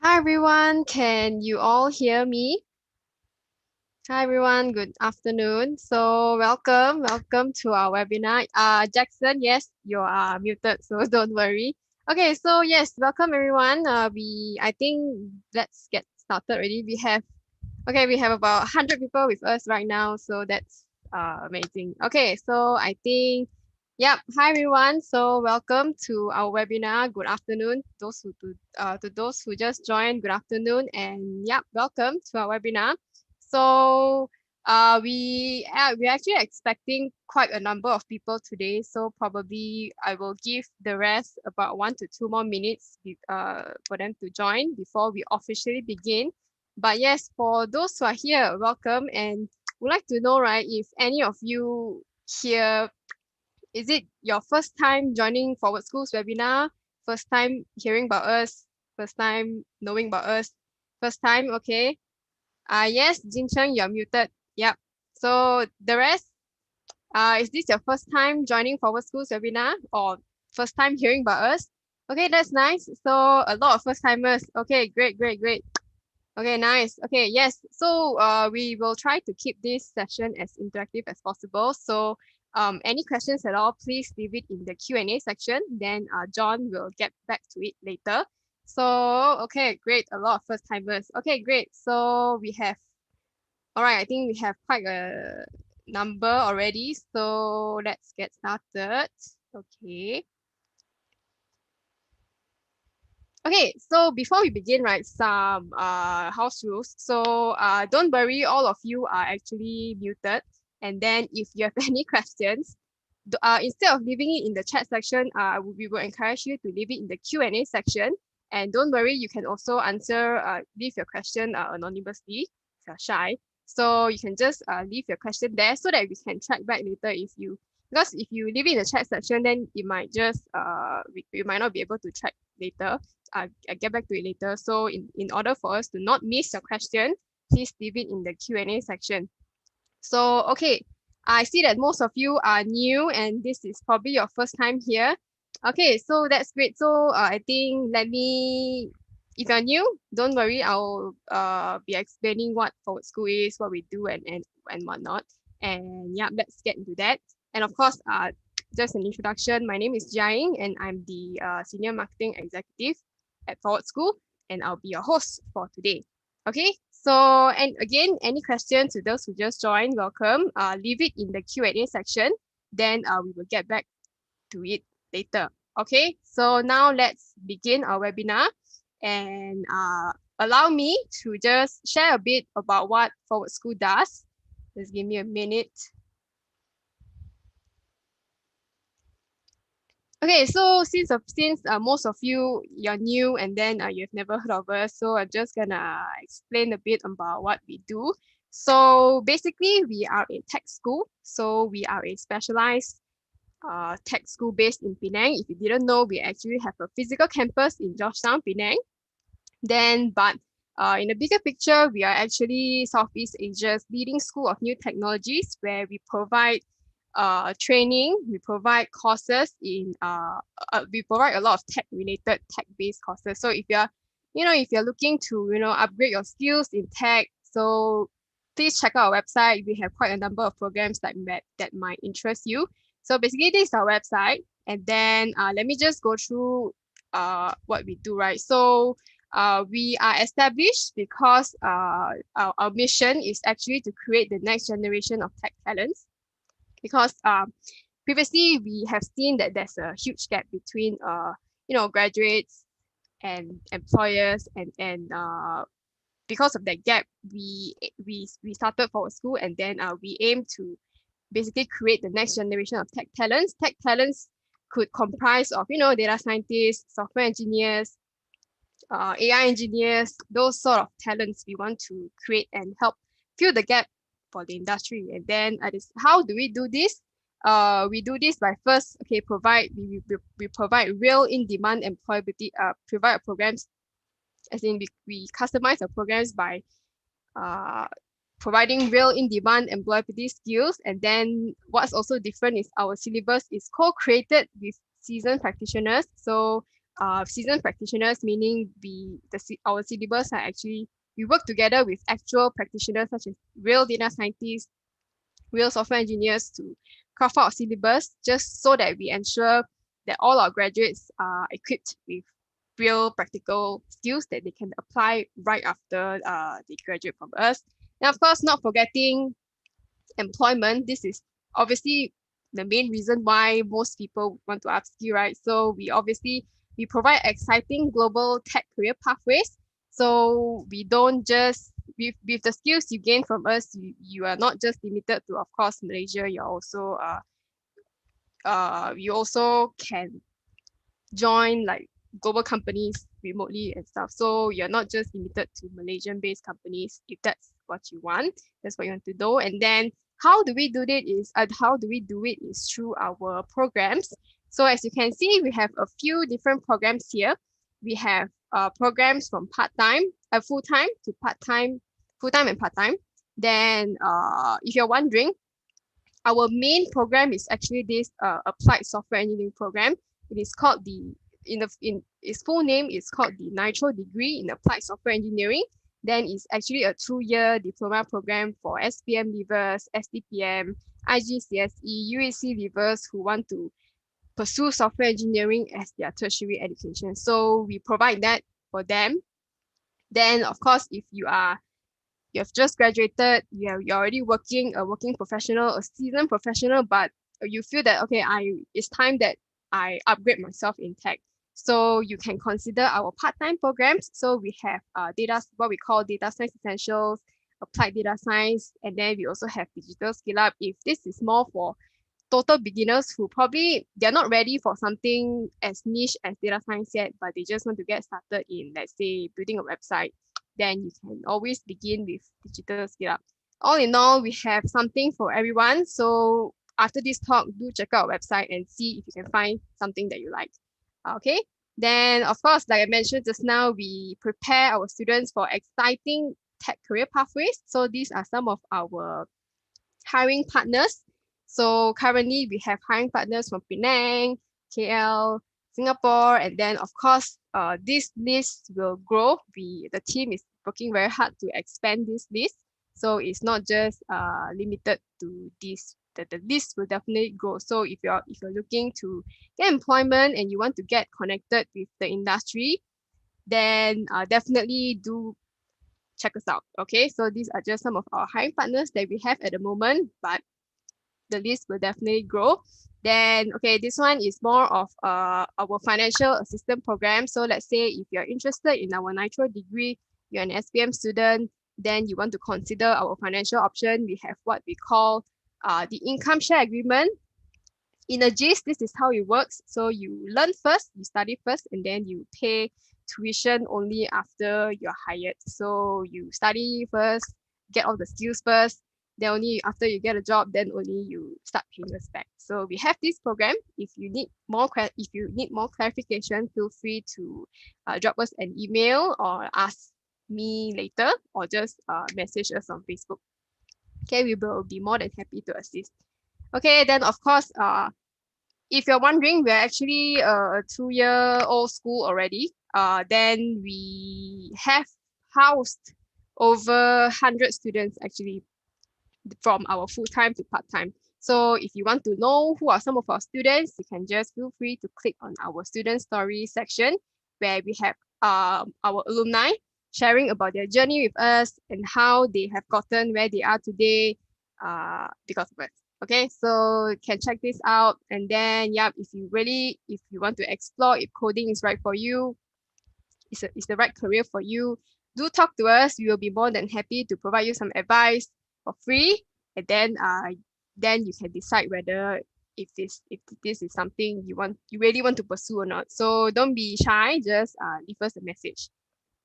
Hi everyone, can you all hear me? Hi everyone, good afternoon. So welcome to our webinar. Jackson, yes, you are muted, so don't worry. Okay, so yes, welcome everyone. I think let's get started already. We have about 100 people with us right now, so that's amazing. Okay, so I think, yep. Hi everyone. So welcome to our webinar. Good afternoon. To those who just joined, good afternoon, and yep, welcome to our webinar. So we're actually expecting quite a number of people today. So probably I will give the rest about 1 to 2 more minutes for them to join before we officially begin. But yes, for those who are here, welcome, and would like to know, right, if any of you here, is it your first time joining Forward School's webinar? First time hearing about us? First time knowing about us? First time, okay. Yes, Jin Cheng, you're muted. Yep. So the rest, is this your first time joining Forward School's webinar or first time hearing about us? Okay, that's nice. So a lot of first timers. Okay, great. Okay, nice. Okay, yes. So we will try to keep this session as interactive as possible. So any questions at all, please leave it in the Q&A section. Then John will get back to it later. So, okay, great. A lot of first timers. Okay, great. So all right, I think we have quite a number already. So let's get started. Okay. Okay, so before we begin, right, some house rules. So don't worry, all of you are actually muted. And then if you have any questions, instead of leaving it in the chat section, we will encourage you to leave it in the Q&A section. And don't worry, you can also leave your question anonymously if you're shy. So you can just leave your question there so that we can track back later because if you leave it in the chat section, then it might just, we might not be able to track later. I'll get back to it later. So in order for us to not miss your question, please leave it in the Q&A section. So, okay, I see that most of you are new and this is probably your first time here. Okay, so that's great. So I think if you're new, don't worry, I'll be explaining what Forward School is, what we do and whatnot. And yeah, let's get into that. And of course, just an introduction, my name is Jiaying and I'm the Senior Marketing Executive at Forward School and I'll be your host for today. Okay, so and again, any questions to those who just joined, welcome. Leave it in the Q&A section. Then we will get back to it later. Okay, so now let's begin our webinar and allow me to just share a bit about what Forward School does. Just give me a minute. Okay, so since most of you're new and then you've never heard of us, so I'm just gonna explain a bit about what we do. So basically, we are a tech school. So we are a specialized tech school based in Penang. If you didn't know, we actually have a physical campus in Georgetown, Penang. But in the bigger picture, we are actually Southeast Asia's leading school of new technologies, where we provide training, we provide courses we provide a lot of tech-based courses. So if you're looking to, upgrade your skills in tech, so please check out our website. We have quite a number of programs that might interest you. So basically, this is our website. And then let me just go through what we do, right? So we are established because our mission is actually to create the next generation of tech talents. Because previously we have seen that there's a huge gap between graduates and employers, and because of that gap, we started Forward School, and then we aim to basically create the next generation of tech talents. Tech talents could comprise of data scientists, software engineers, AI engineers, those sort of talents we want to create and help fill the gap for the industry. And then how do we do this? We do this by first, we provide real in-demand employability, provide programs, as in we customize the programs by uh, providing real in-demand employability skills. And then what's also different is our syllabus is co-created with seasoned practitioners. So seasoned practitioners, meaning our syllabus are actually, we work together with actual practitioners such as real data scientists, real software engineers to craft out syllabus just so that we ensure that all our graduates are equipped with real practical skills that they can apply right after they graduate from us. And of course, not forgetting employment. This is obviously the main reason why most people want to upskill, right? So we provide exciting global tech career pathways. So we don't just with the skills you gain from us, you are not just limited to, of course, Malaysia. You also can join like global companies remotely and stuff. So you're not just limited to Malaysian-based companies if that's what you want. That's what you want to do. And then how do we do it is through our programs. So as you can see, we have a few different programs here. We have programs from part-time, full-time to part-time, full-time and part-time. Then if you're wondering, our main program is actually this applied software engineering program. It is called in its full name is called the Nitro degree in applied software engineering. Then it's actually a 2-year diploma program for SPM leavers, SDPM, IGCSE, UEC leavers who want to pursue software engineering as their tertiary education. So we provide that for them. Then of course, if you have just graduated, you're already working, a working professional, a seasoned professional, but you feel that, okay, it's time that I upgrade myself in tech. So you can consider our part-time programs. So we have what we call data science essentials, applied data science, and then we also have digital skill up. If this is more for total beginners who probably they're not ready for something as niche as data science yet, but they just want to get started in, let's say, building a website, then you can always begin with digital skill up. All in all, we have something for everyone. So after this talk, do check out our website and see if you can find something that you like. Okay. Then, of course, like I mentioned just now, we prepare our students for exciting tech career pathways. So these are some of our hiring partners. So currently we have hiring partners from Penang, KL, Singapore, and then of course, this list will grow. The team is working very hard to expand this list. So it's not just limited to this. The list will definitely grow. So if you're looking to get employment and you want to get connected with the industry, then definitely do check us out. Okay, so these are just some of our hiring partners that we have at the moment, but the list will definitely grow. Then, okay, this one is more of our financial assistance program. So let's say if you're interested in our Nitro degree, you're an SPM student, then you want to consider our financial option. We have what we call the income share agreement. In a gist, this is how it works. So you learn first, you study first, and then you pay tuition only after you're hired. So you study first, get all the skills first, then only after you get a job, then only you start paying us back. So we have this program. If you need more clarification, feel free to drop us an email or ask me later, or just message us on Facebook. Okay, we will be more than happy to assist. Okay, then of course, if you're wondering, we're actually a 2-year-old school already. Then we have housed over 100 students actually from our full-time to part-time. So if you want to know who are some of our students, you can just feel free to click on our student story section where we have our alumni sharing about their journey with us and how they have gotten where they are today because of us. Okay, so you can check this out. And then, yeah, if you want to explore if coding is right for you, it's the right career for you, do talk to us. We will be more than happy to provide you some advice for free. And then you can decide whether if this is something you really want to pursue or not. So don't be shy, just leave us a message.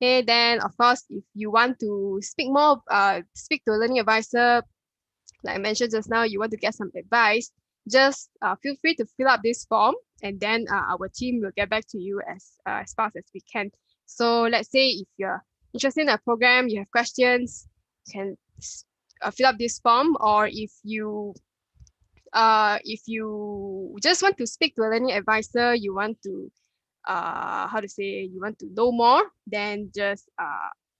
Okay, then of course, if you want to speak to a learning advisor, like I mentioned just now, you want to get some advice, just feel free to fill up this form, and then our team will get back to you as fast as we can. So let's say if you're interested in a program, you have questions, you can fill up this form, or if you just want to speak to a learning advisor, you want to how to say, you want to know more, then just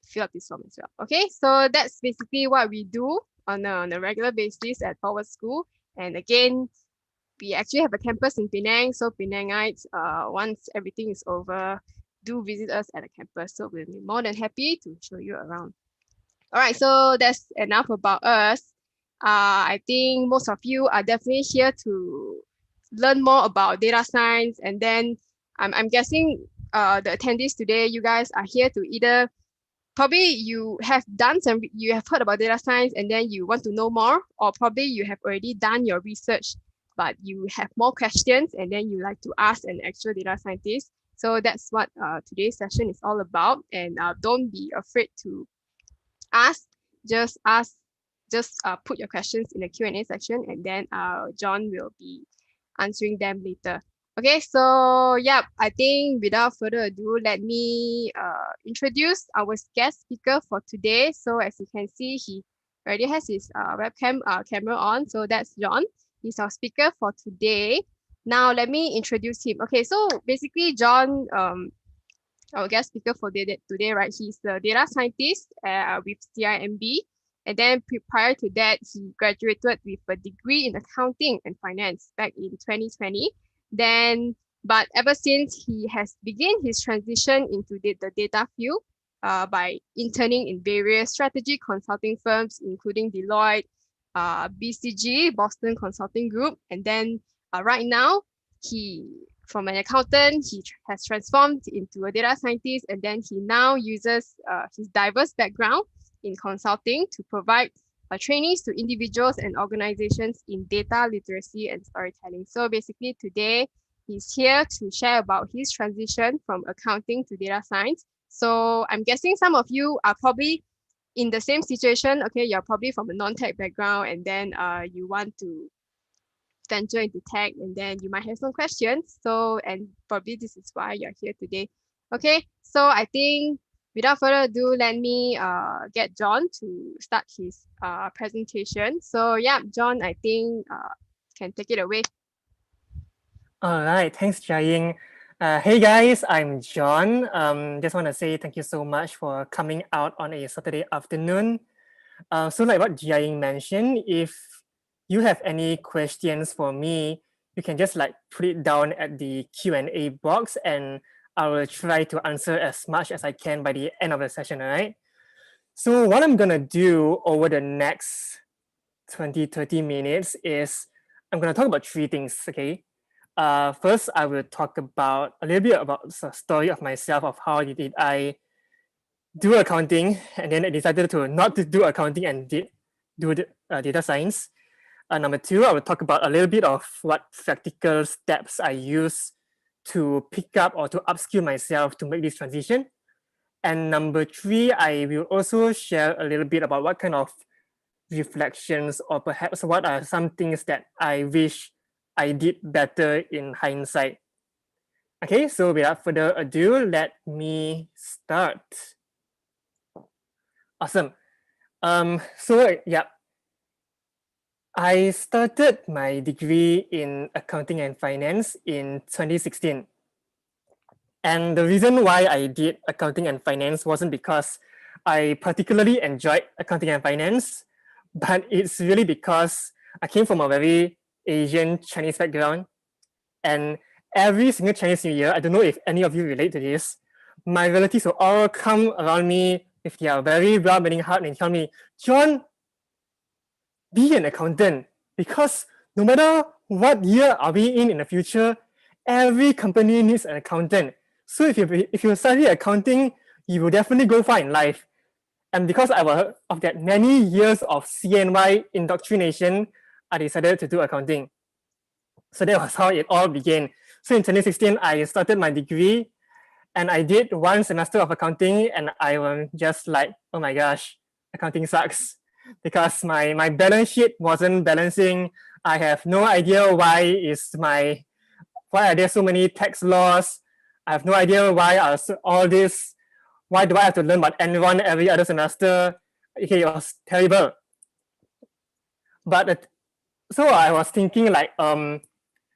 fill up this form as well. Okay, so that's basically what we do on a regular basis at Forward School. And again, we actually have a campus in Penang, so Penangites, once everything is over, do visit us at the campus. So we'll be more than happy to show you around. All right, so that's enough about us. I think most of you are definitely here to learn more about data science, and then I'm guessing the attendees today, you guys are here to either probably you have done some, you have heard about data science and then you want to know more, or probably you have already done your research, but you have more questions and then you like to ask an actual data scientist. So that's what today's session is all about. And don't be afraid to ask, just ask, just put your questions in the Q&A section, and then John will be answering them later. Okay, so yeah, I think without further ado, let me introduce our guest speaker for today. So as you can see, he already has his webcam camera on. So that's John. He's our speaker for today. Now let me introduce him. Okay, so basically John, our guest speaker for today, right? He's the data scientist with CIMB. And then prior to that, he graduated with a degree in accounting and finance back in 2020. Then, but ever since, he has begun his transition into the data field by interning in various strategy consulting firms, including Deloitte, BCG, Boston Consulting Group. And then right now, from an accountant, he has transformed into a data scientist, and then he now uses his diverse background in consulting to provide trainees to individuals and organizations in data literacy and storytelling. So basically today, he's here to share about his transition from accounting to data science. So I'm guessing some of you are probably in the same situation. Okay, you're probably from a non-tech background, and then you want to venture into tech, and then you might have some questions. So, and probably this is why you're here today. Okay, so I think without further ado, let me get John to start his presentation. So yeah, John, I think can take it away. All right, thanks, Jiaying. Hey guys, I'm John. Just want to say thank you so much for coming out on a Saturday afternoon. So like what Jiaying mentioned, if you have any questions for me, you can just like put it down at the Q&A box and I will try to answer as much as I can by the end of the session, all right? So what I'm gonna do over the next 20-30 minutes is I'm gonna talk about three things, okay? First, I will talk about a little bit about the story of myself of how did I do accounting, and then I decided to not to do accounting and did do data science. Number two, I will talk about a little bit of what practical steps I use to pick up or to upskill myself to make this transition. And number three, I will also share a little bit about what kind of reflections or perhaps what are some things that I wish I did better in hindsight. Okay, so without further ado, let me start. Awesome. So yeah, I started my degree in accounting and finance in 2016. And the reason why I did accounting and finance wasn't because I particularly enjoyed accounting and finance, but it's really because I came from a very Asian Chinese background. And every single Chinese New Year, I don't know if any of you relate to this, my relatives will all come around me with their very well-meaning heart and tell me, John, be an accountant, because no matter what year are we in the future, every company needs an accountant. So if you study accounting, you will definitely go far in life. And because I was of that many years of CNY indoctrination, I decided to do accounting. So that was how it all began. So in 2016, I started my degree and I did one semester of accounting and I was just like, oh my gosh, accounting sucks because my balance sheet wasn't balancing. I have no idea why are there so many tax laws? I have no idea why are all this. Why do I have to learn about Enron every other semester? Okay, it was terrible. But so I was thinking like,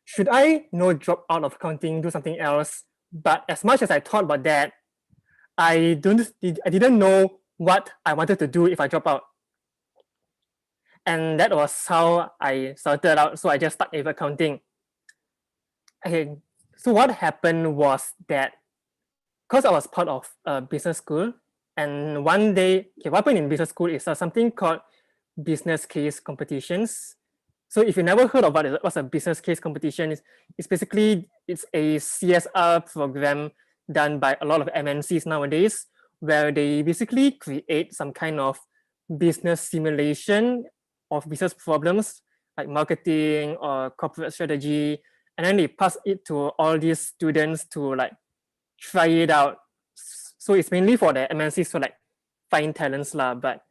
should I drop out of accounting, do something else? But as much as I thought about that, I didn't know what I wanted to do if I drop out. And that was how I started out. So I just stuck with accounting. Okay, so what happened was that because I was part of a business school, and one day, okay, what happened in business school is something called business case competitions. So if you never heard of what's a business case competition, it's basically it's a CSR program done by a lot of MNCs nowadays, where they basically create some kind of business simulation of business problems like marketing or corporate strategy, and then they pass it to all these students to like try it out. So it's mainly for the MNCs to like find talents lah, but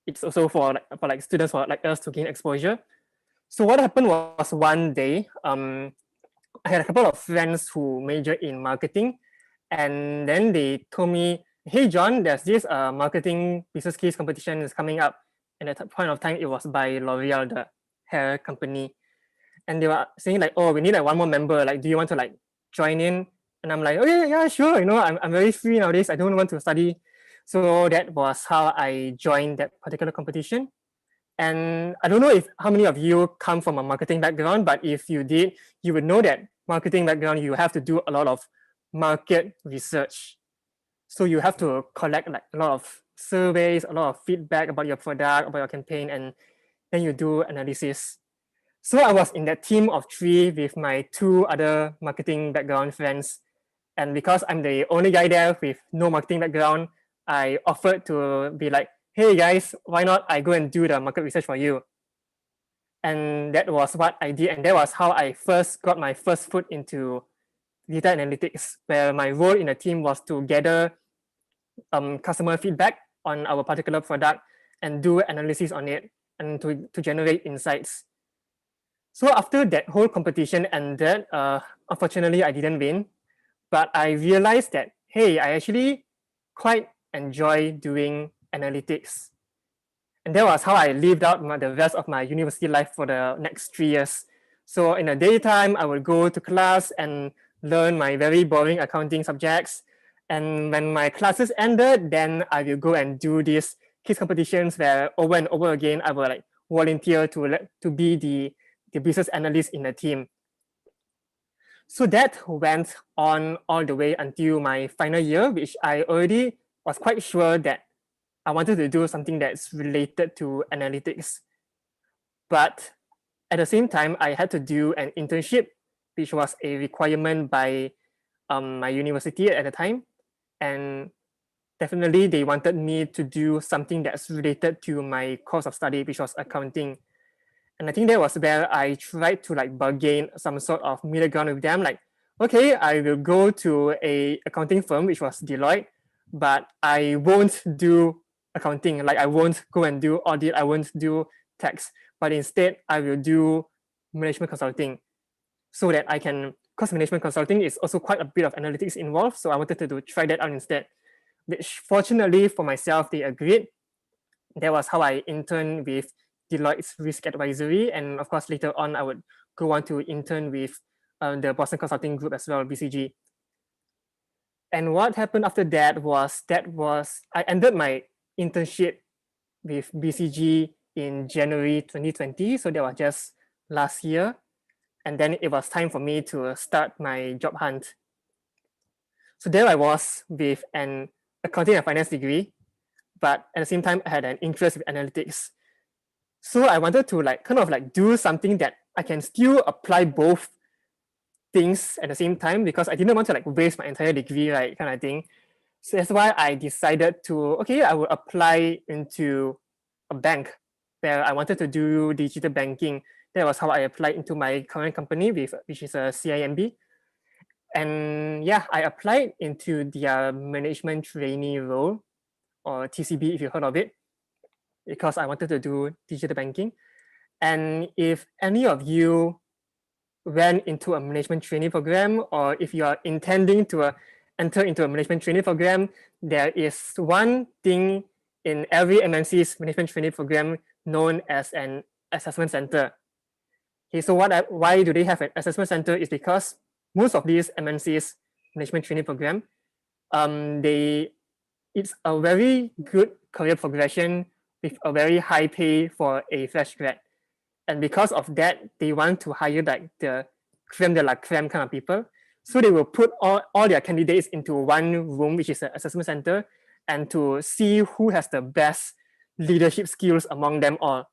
it's also for like students for like us to gain exposure. So what happened was one day, I had a couple of friends who major in marketing, and then they told me, "Hey John, there's this marketing business case competition is coming up." And at that point of time, it was by L'Oreal, the hair company, and they were saying like, "Oh, we need like one more member. Like, do you want to like join in?" And I'm like, "Oh yeah, sure. You know, I'm very free nowadays. I don't want to study." So that was how I joined that particular competition. And I don't know if how many of you come from a marketing background, but if you did, you would know that marketing background, you have to do a lot of market research. So you have to collect like a lot of surveys, a lot of feedback about your product, about your campaign, and then you do analysis. So I was in that team of 3 with my 2 other marketing background friends. And because I'm the only guy there with no marketing background, I offered to be like, "Hey guys, why not I go and do the market research for you?" And that was what I did. And that was how I first got my first foot into data analytics, where my role in the team was to gather customer feedback on our particular product and do analysis on it and to generate insights. So after that whole competition ended, unfortunately, I didn't win, but I realized that, hey, I actually quite enjoy doing analytics. And that was how I lived out the rest of my university life for the next 3 years. So in the daytime, I would go to class and learn my very boring accounting subjects. And when my classes ended, then I will go and do these case competitions where over and over again, I will like volunteer to be the business analyst in the team. So that went on all the way until my final year, which I already was quite sure that I wanted to do something that's related to analytics. But at the same time, I had to do an internship, which was a requirement by my university at the time. And definitely they wanted me to do something that's related to my course of study, which was accounting. And I think that was where I tried to like bargain some sort of middle ground with them. Like, okay, I will go to a accounting firm, which was Deloitte, but I won't do accounting. Like I won't go and do audit. I won't do tax, but instead I will do management consulting so that I can, because management consulting is also quite a bit of analytics involved. So I wanted to try that out instead, which fortunately for myself, they agreed. That was how I interned with Deloitte's risk advisory. And of course, later on, I would go on to intern with the Boston Consulting Group as well, BCG. And what happened after that was I ended my internship with BCG in January 2020. So that was just last year. And then it was time for me to start my job hunt. So there I was with an accounting and finance degree, but at the same time, I had an interest with analytics. So I wanted to like kind of like do something that I can still apply both things at the same time, because I didn't want to like waste my entire degree, right, kind of thing. So that's why I decided to, okay, I will apply into a bank where I wanted to do digital banking. That was how I applied into my current company, which is a CIMB. And yeah, I applied into their management trainee role, or TCB if you heard of it, because I wanted to do digital banking. And if any of you went into a management training program, or if you are intending to enter into a management training program, there is one thing in every MNC's management training program known as an assessment center. Okay, so why do they have an assessment center is because most of these MNCs, management training program. It's a very good career progression with a very high pay for a fresh grad. And because of that, they want to hire like the creme de la creme kind of people. So they will put all their candidates into one room, which is an assessment center, and to see who has the best leadership skills among them all.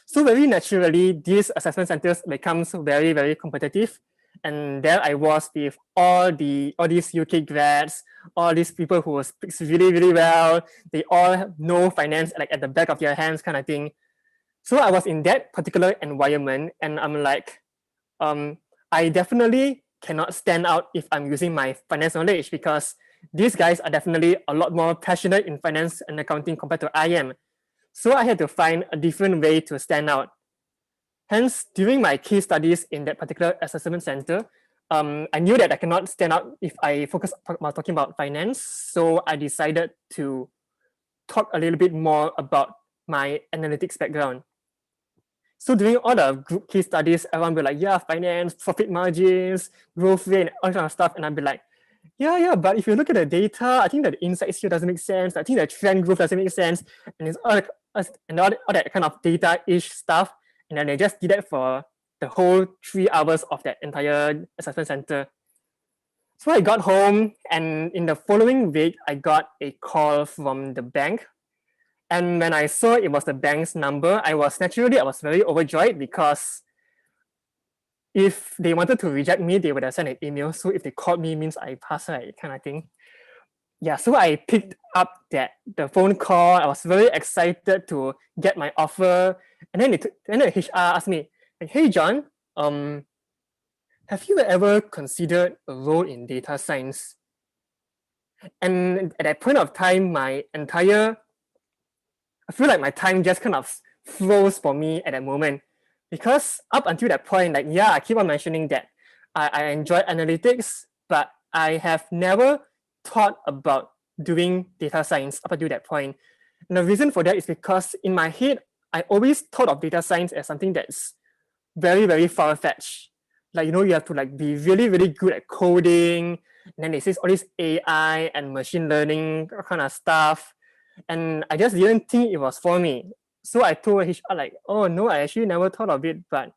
So very naturally, these assessment centers becomes very, very competitive. And there I was with all these UK grads, all these people who speaks really, really well. They all know finance like at the back of their hands kind of thing. So I was in that particular environment and I'm like, I definitely cannot stand out if I'm using my finance knowledge because these guys are definitely a lot more passionate in finance and accounting compared to I am. So I had to find a different way to stand out. Hence, during my case studies in that particular assessment center, I knew that I cannot stand out if I focus on talking about finance. So I decided to talk a little bit more about my analytics background. So during all the group case studies, everyone will be like, yeah, finance, profit margins, growth rate, and all kind of stuff. And I'd be like, yeah, but if you look at the data, I think that the insights here doesn't make sense. I think the trend growth doesn't make sense. And it's all that kind of data-ish stuff. And then they just did that for the whole 3 hours of that entire assessment center. So I got home and in the following week, I got a call from the bank. And when I saw it was the bank's number, I was very overjoyed because if they wanted to reject me, they would have sent an email. So if they called me, means I passed, right, kind of thing. Yeah, so I picked up the phone call. I was very excited to get my offer. And then the HR asked me, like, hey, John, have you ever considered a role in data science? And at that point of time, I feel like my time just kind of froze for me at that moment. Because up until that point, like, yeah, I keep on mentioning that I enjoy analytics, but I have never thought about doing data science up until that point. And the reason for that is because in my head, I always thought of data science as something that's very, very far-fetched. Like, you have to like be really, really good at coding. And then they say all this AI and machine learning kind of stuff. And I just didn't think it was for me. So I told HR like, oh no, I actually never thought of it, but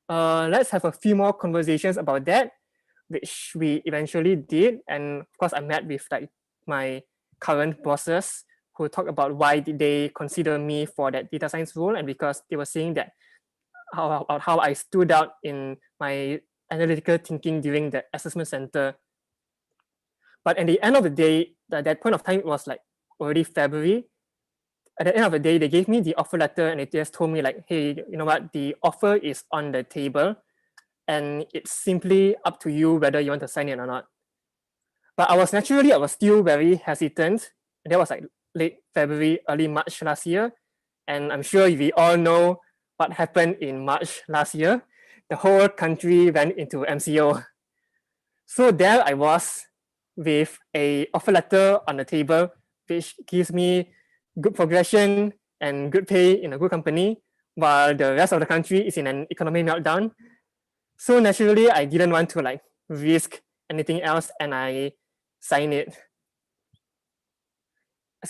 let's have a few more conversations about that, which we eventually did. And of course, I met with like my current bosses who talked about why did they consider me for that data science role, and because they were saying that how I stood out in my analytical thinking during the assessment center. But at the end of the day, at that point of time, it was like already February. At the end of the day, they gave me the offer letter and they just told me like, hey, you know what, the offer is on the table and it's simply up to you whether you want to sign it or not. But I was still very hesitant. That was like late February, early March last year. And I'm sure we all know what happened in March last year. The whole country went into MCO. So there I was with a offer letter on the table, which gives me good progression and good pay in a good company, while the rest of the country is in an economic meltdown. So naturally, I didn't want to like risk anything else, and I signed it.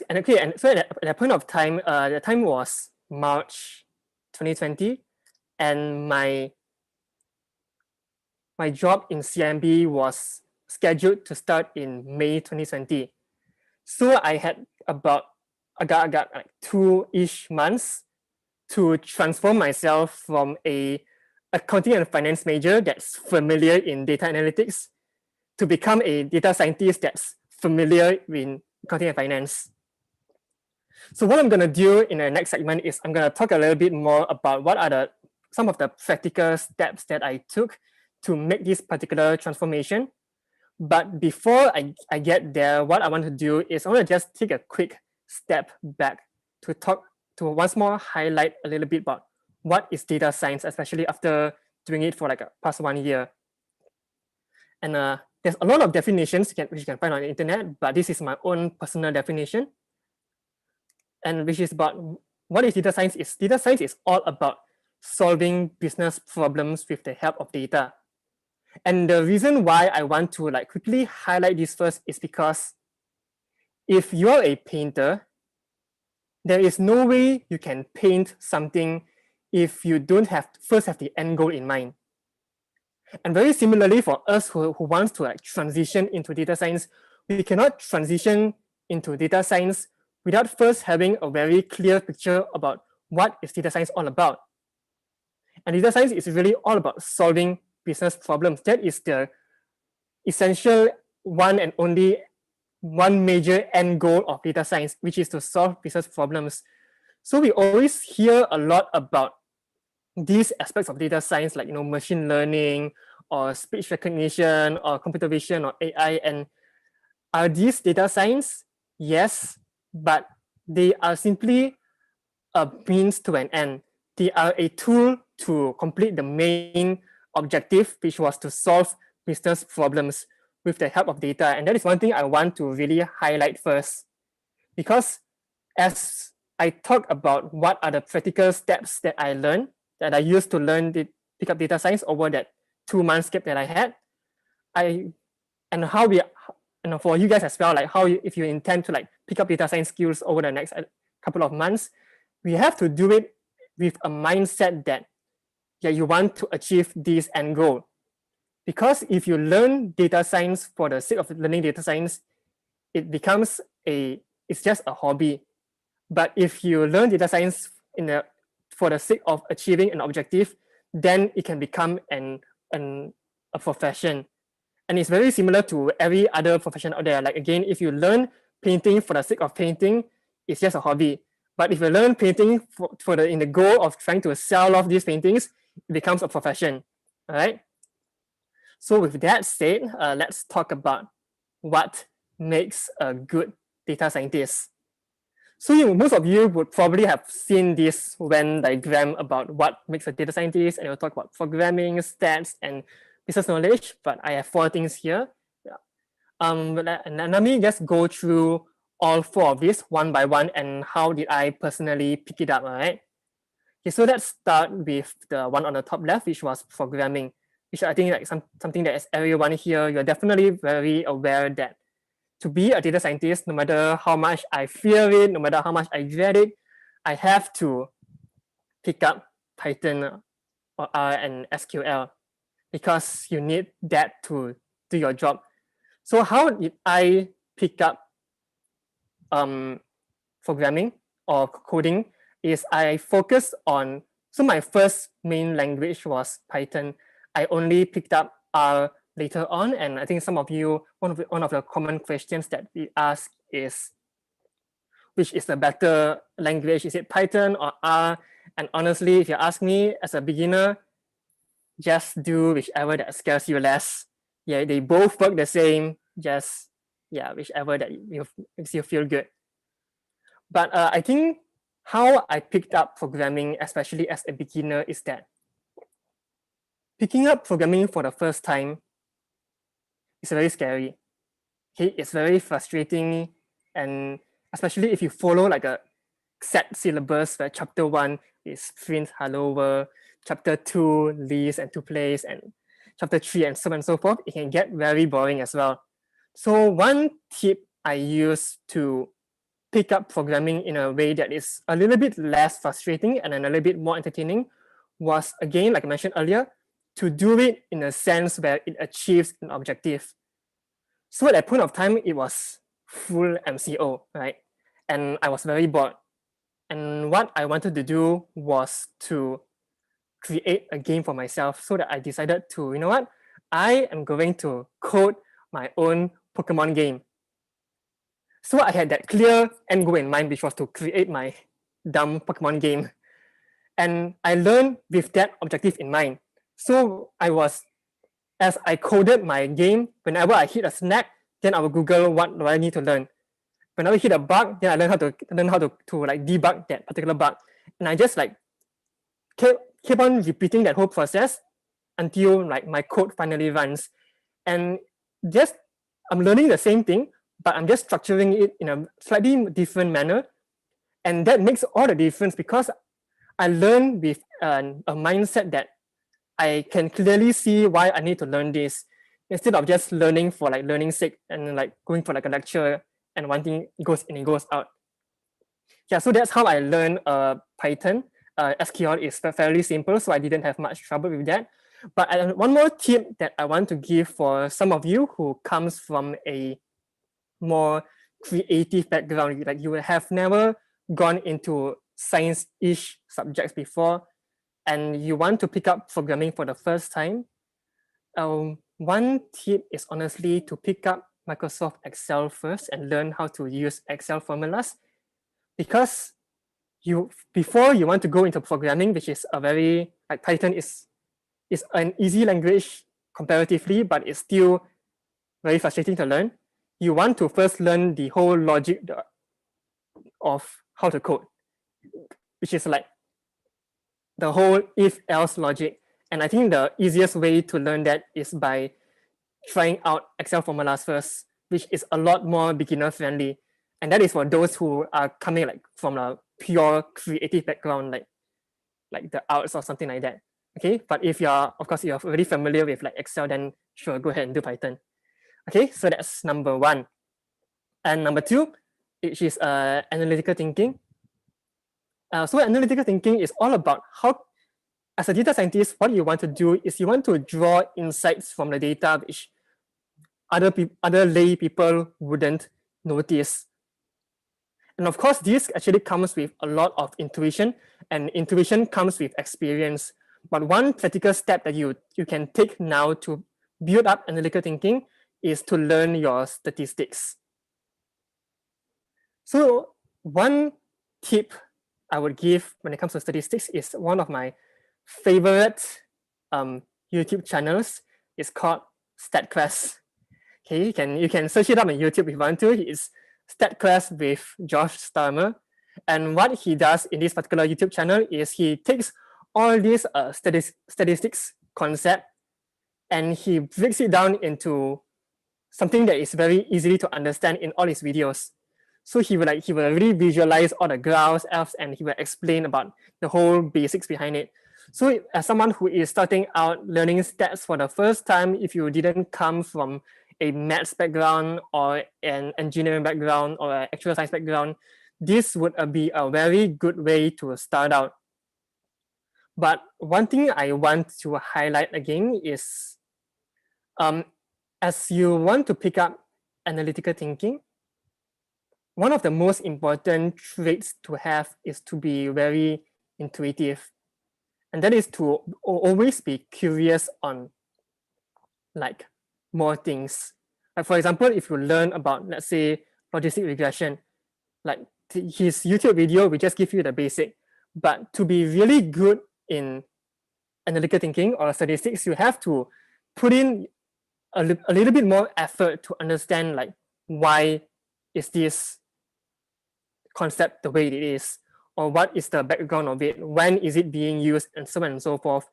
And okay, and so at that point of time, the time was March 2020, and my job in CIMB was scheduled to start in May 2020. So I had about I got like 2-ish months to transform myself from a accounting and finance major that's familiar in data analytics to become a data scientist that's familiar in accounting and finance. So what I'm going to do in the next segment is I'm going to talk a little bit more about what are some of the practical steps that I took to make this particular transformation. But before I get there, what I want to do is I want to just take a quick step back to once more highlight a little bit about what is data science, especially after doing it for like past 1 year. And there's a lot of definitions which you can find on the internet, but this is my own personal definition. And which is about what is data science is. Data science is all about solving business problems with the help of data. And the reason why I want to like quickly highlight this first is because if you're a painter, there is no way you can paint something if you don't have first have the end goal in mind. And very similarly for us who wants to like transition into data science, we cannot transition into data science without first having a very clear picture about what is data science all about. And data science is really all about solving business problems. That is the essential one and only one major end goal of data science, which is to solve business problems. So we always hear a lot about these aspects of data science, like machine learning or speech recognition or computer vision or AI. And are these data science? Yes, but they are simply a means to an end. They are a tool to complete the main objective, which was to solve business problems with the help of data. And that is one thing I want to really highlight first. Because as I talk about what are the practical steps that I learned, that I used to learn the pick up data science over that 2-month gap that I had, and how we, for you guys as well, like how if you intend to like pick up data science skills over the next couple of months, we have to do it with a mindset that you want to achieve this end goal. Because if you learn data science for the sake of learning data science, it becomes it's just a hobby. But if you learn data science for the sake of achieving an objective, then it can become a profession. And it's very similar to every other profession out there. Like again, if you learn painting for the sake of painting, it's just a hobby. But if you learn painting in the goal of trying to sell off these paintings, it becomes a profession. All right. So with that said, let's talk about what makes a good data scientist. So most of you would probably have seen this Venn diagram about what makes a data scientist, and we'll talk about programming, stats, and business knowledge. But I have 4 things here. Let me just go through all 4 of these one by one and how did I personally pick it up, all right? Okay, so let's start with the one on the top left, which was programming, which I think like something that as everyone here, you're definitely very aware that to be a data scientist, no matter how much I fear it, no matter how much I dread it, I have to pick up Python or R and SQL because you need that to do your job. So how did I pick up programming or coding is I focused on, so my first main language was Python. I only picked up R later on, and I think some of you, one of the common questions that we ask is, which is the better language? Is it Python or R? And honestly, if you ask me as a beginner, just do whichever that scares you less. Yeah, they both work the same, just whichever that makes you feel good. But I think how I picked up programming, especially as a beginner, is that picking up programming for the first time is very scary. Okay, it's very frustrating, and especially if you follow like a set syllabus where chapter 1 is print hello world, chapter 2 lists and to place, and chapter 3 and so on and so forth, it can get very boring as well. So one tip I use to pick up programming in a way that is a little bit less frustrating and a little bit more entertaining was, again, like I mentioned earlier, to do it in a sense where it achieves an objective. So at that point of time, it was full MCO, right? And I was very bored. And what I wanted to do was to create a game for myself, so that I decided to, you know what? I am going to code my own Pokemon game. So I had that clear end goal in mind, which was to create my dumb Pokemon game. And I learned with that objective in mind. So as I coded my game, whenever I hit a snag, then I will Google what do I need to learn. Whenever I hit a bug, then I learn how to like debug that particular bug. And I just like keep on repeating that whole process until like my code finally runs. And just I'm learning the same thing, but I'm just structuring it in a slightly different manner. And that makes all the difference because I learn with a mindset that I can clearly see why I need to learn this instead of just learning for like learning's sake and like going for like a lecture and one thing goes in and goes out. Yeah, so that's how I learned Python. SQL is fairly simple, so I didn't have much trouble with that. But one more tip that I want to give for some of you who comes from a more creative background, like you have never gone into science-ish subjects before, and you want to pick up programming for the first time. One tip is honestly to pick up Microsoft Excel first and learn how to use Excel formulas, because before you want to go into programming, which is a very, like Python is an easy language comparatively, but it's still very frustrating to learn. You want to first learn the whole logic of how to code, which is like the whole if-else logic. And I think the easiest way to learn that is by trying out Excel formulas first, which is a lot more beginner friendly. And that is for those who are coming like from a pure creative background, like the arts or something like that. Okay, but if you're, of course, you're already familiar with like Excel, then sure, go ahead and do Python. Okay, so that's number one. And number two, which is analytical thinking. So analytical thinking is all about how, as a data scientist, what you want to do is you want to draw insights from the data which other lay people wouldn't notice. And of course, this actually comes with a lot of intuition, and intuition comes with experience. But one practical step that you can take now to build up analytical thinking is to learn your statistics. So one tip I would give when it comes to statistics is one of my favorite YouTube channels. It's called StatQuest. Okay, you can search it up on YouTube if you want to. It's StatQuest with Josh Starmer. And what he does in this particular YouTube channel is he takes all these statistics concept and he breaks it down into something that is very easily to understand in all his videos. So he will really visualize all the graphs, and he will explain about the whole basics behind it. So as someone who is starting out learning stats for the first time, if you didn't come from a maths background or an engineering background or an actual science background, this would be a very good way to start out. But one thing I want to highlight again is as you want to pick up analytical thinking, one of the most important traits to have is to be very intuitive. And that is to always be curious on like more things. Like for example, if you learn about, let's say, logistic regression, like his YouTube video will just give you the basic. But to be really good in analytical thinking or statistics, you have to put in a little bit more effort to understand like why is this concept the way it is, or what is the background of it, when is it being used, and so on and so forth.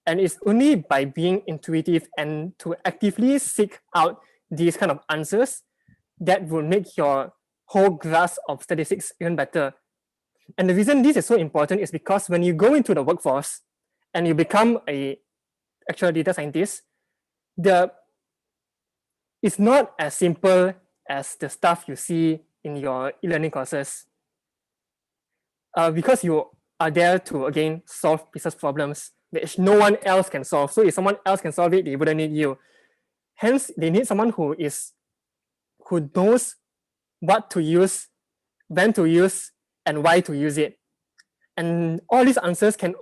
And it's only by being intuitive and to actively seek out these kind of answers that will make your whole grasp of statistics even better. And the reason this is so important is because when you go into the workforce and you become an actual data scientist, it's not as simple as the stuff you see in your e-learning courses. Because you are there to, again, solve business problems which no one else can solve. So if someone else can solve it, they wouldn't need you. Hence, they need someone who knows what to use, when to use, and why to use it. And all these answers can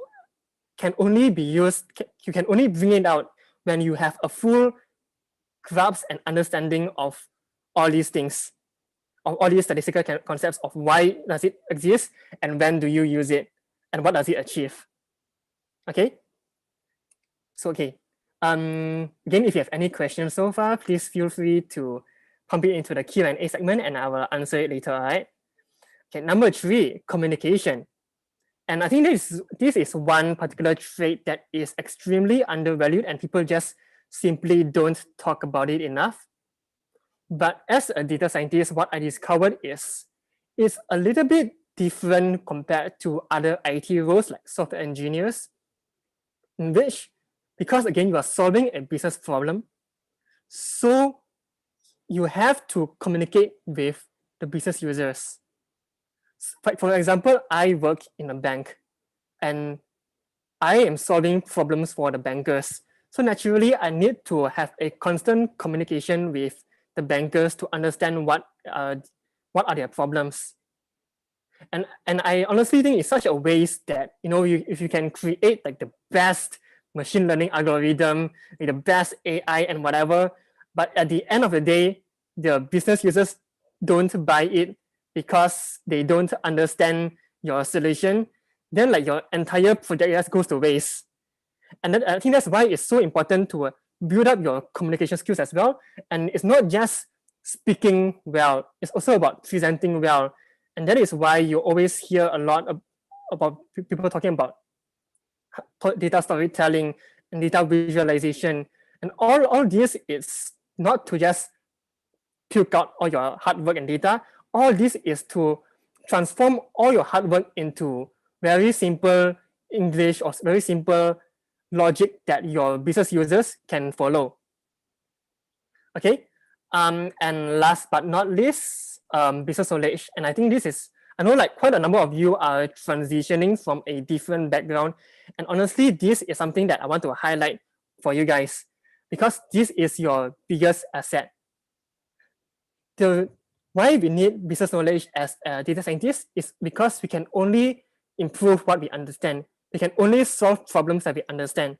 only be used, you can only bring it out when you have a full grasp and understanding of all these things, of all these statistical concepts of why does it exist and when do you use it and what does it achieve. Okay. So, okay. Again, if you have any questions so far, please feel free to pump it into the Q&A segment and I will answer it later, all right? Okay, number 3, communication. And I think this is one particular trait that is extremely undervalued and people just simply don't talk about it enough. But as a data scientist, what I discovered is a little bit different compared to other IT roles like software engineers, in which because again, you are solving a business problem. So you have to communicate with the business users. For example, I work in a bank and I am solving problems for the bankers. So naturally, I need to have a constant communication with the bankers to understand what are their problems. And I honestly think it's such a waste that, you know, if you can create like the best machine learning algorithm with the best AI and whatever, but at the end of the day, the business users don't buy it because they don't understand your solution, then like your entire project just goes to waste. And then I think that's why it's so important to build up your communication skills as well. And it's not just speaking well, it's also about presenting well. And that is why you always hear a lot about people talking about data storytelling and data visualization. And all this is not to just puke out all your hard work and data. All this is to transform all your hard work into very simple English or very simple logic that your business users can follow. Okay, and last but not least, business knowledge. And I think this is, I know like quite a number of you are transitioning from a different background. And honestly, this is something that I want to highlight for you guys because this is your biggest asset. Why we need business knowledge as a data scientist is because we can only improve what we understand. We can only solve problems that we understand.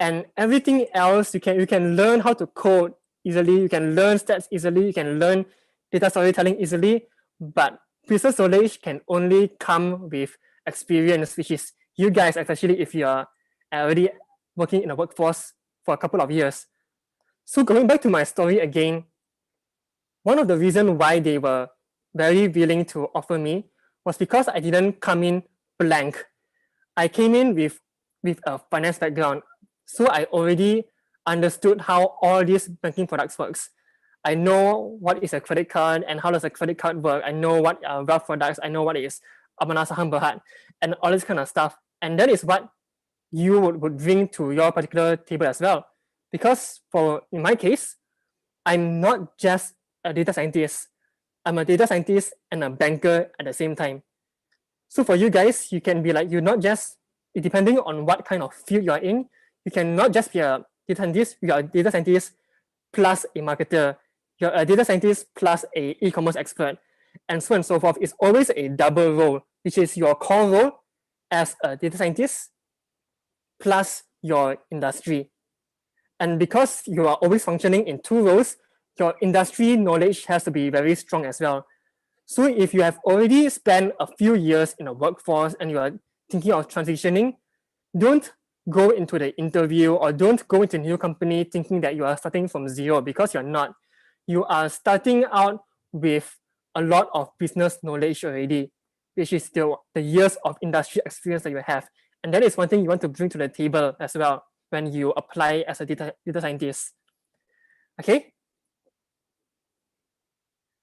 And everything else, you can learn how to code easily, you can learn stats easily, you can learn data storytelling easily, but business knowledge can only come with experience, which is you guys, especially if you're already working in a workforce for a couple of years. So going back to my story again, one of the reasons why they were very willing to offer me was because I didn't come in blank. I came in with a finance background. So I already understood how all these banking products works. I know what is a credit card and how does a credit card work. I know what are wealth products. I know what is Amanah Saham Berhad and all this kind of stuff. And that is what you would bring to your particular table as well. Because in my case, I'm not just a data scientist. I'm a data scientist and a banker at the same time. So for you guys, you can be like, you're not just, depending on what kind of field you're in, you cannot just be a data scientist, you're a data scientist plus a marketer, you're a data scientist plus a e-commerce expert, and so on and so forth. It's always a double role, which is your core role as a data scientist plus your industry. And because you are always functioning in two roles, your industry knowledge has to be very strong as well. So if you have already spent a few years in a workforce and you are thinking of transitioning, don't go into the interview or don't go into a new company thinking that you are starting from zero, because you're not. You are starting out with a lot of business knowledge already, which is the years of industry experience that you have. And that is one thing you want to bring to the table as well when you apply as a data scientist. Okay.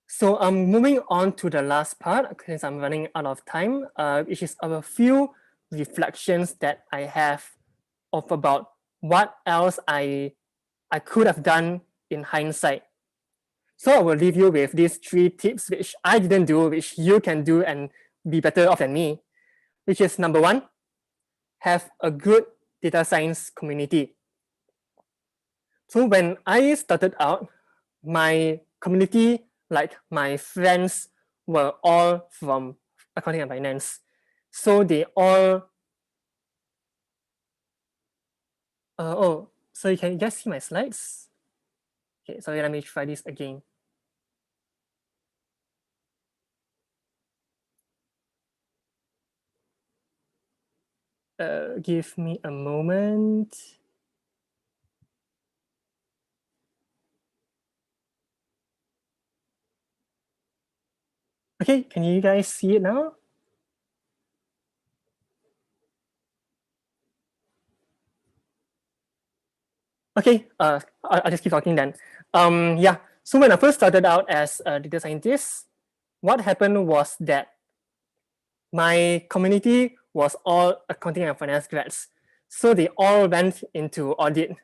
So moving on to the last part, since I'm running out of time, which is a few reflections that I have of about what else I could have done in hindsight. So I will leave you with these 3 tips which I didn't do, which you can do and be better off than me, which is number 1, have a good data science community. So when I started out, my community, like my friends, were all from accounting and finance. So they all, so you can just see my slides? Okay, sorry, let me try this again. Give me a moment. Okay, can you guys see it now? Okay, I'll just keep talking then. Yeah, so when I first started out as a data scientist, what happened was that my community was all accounting and finance grads. So they all went into audit.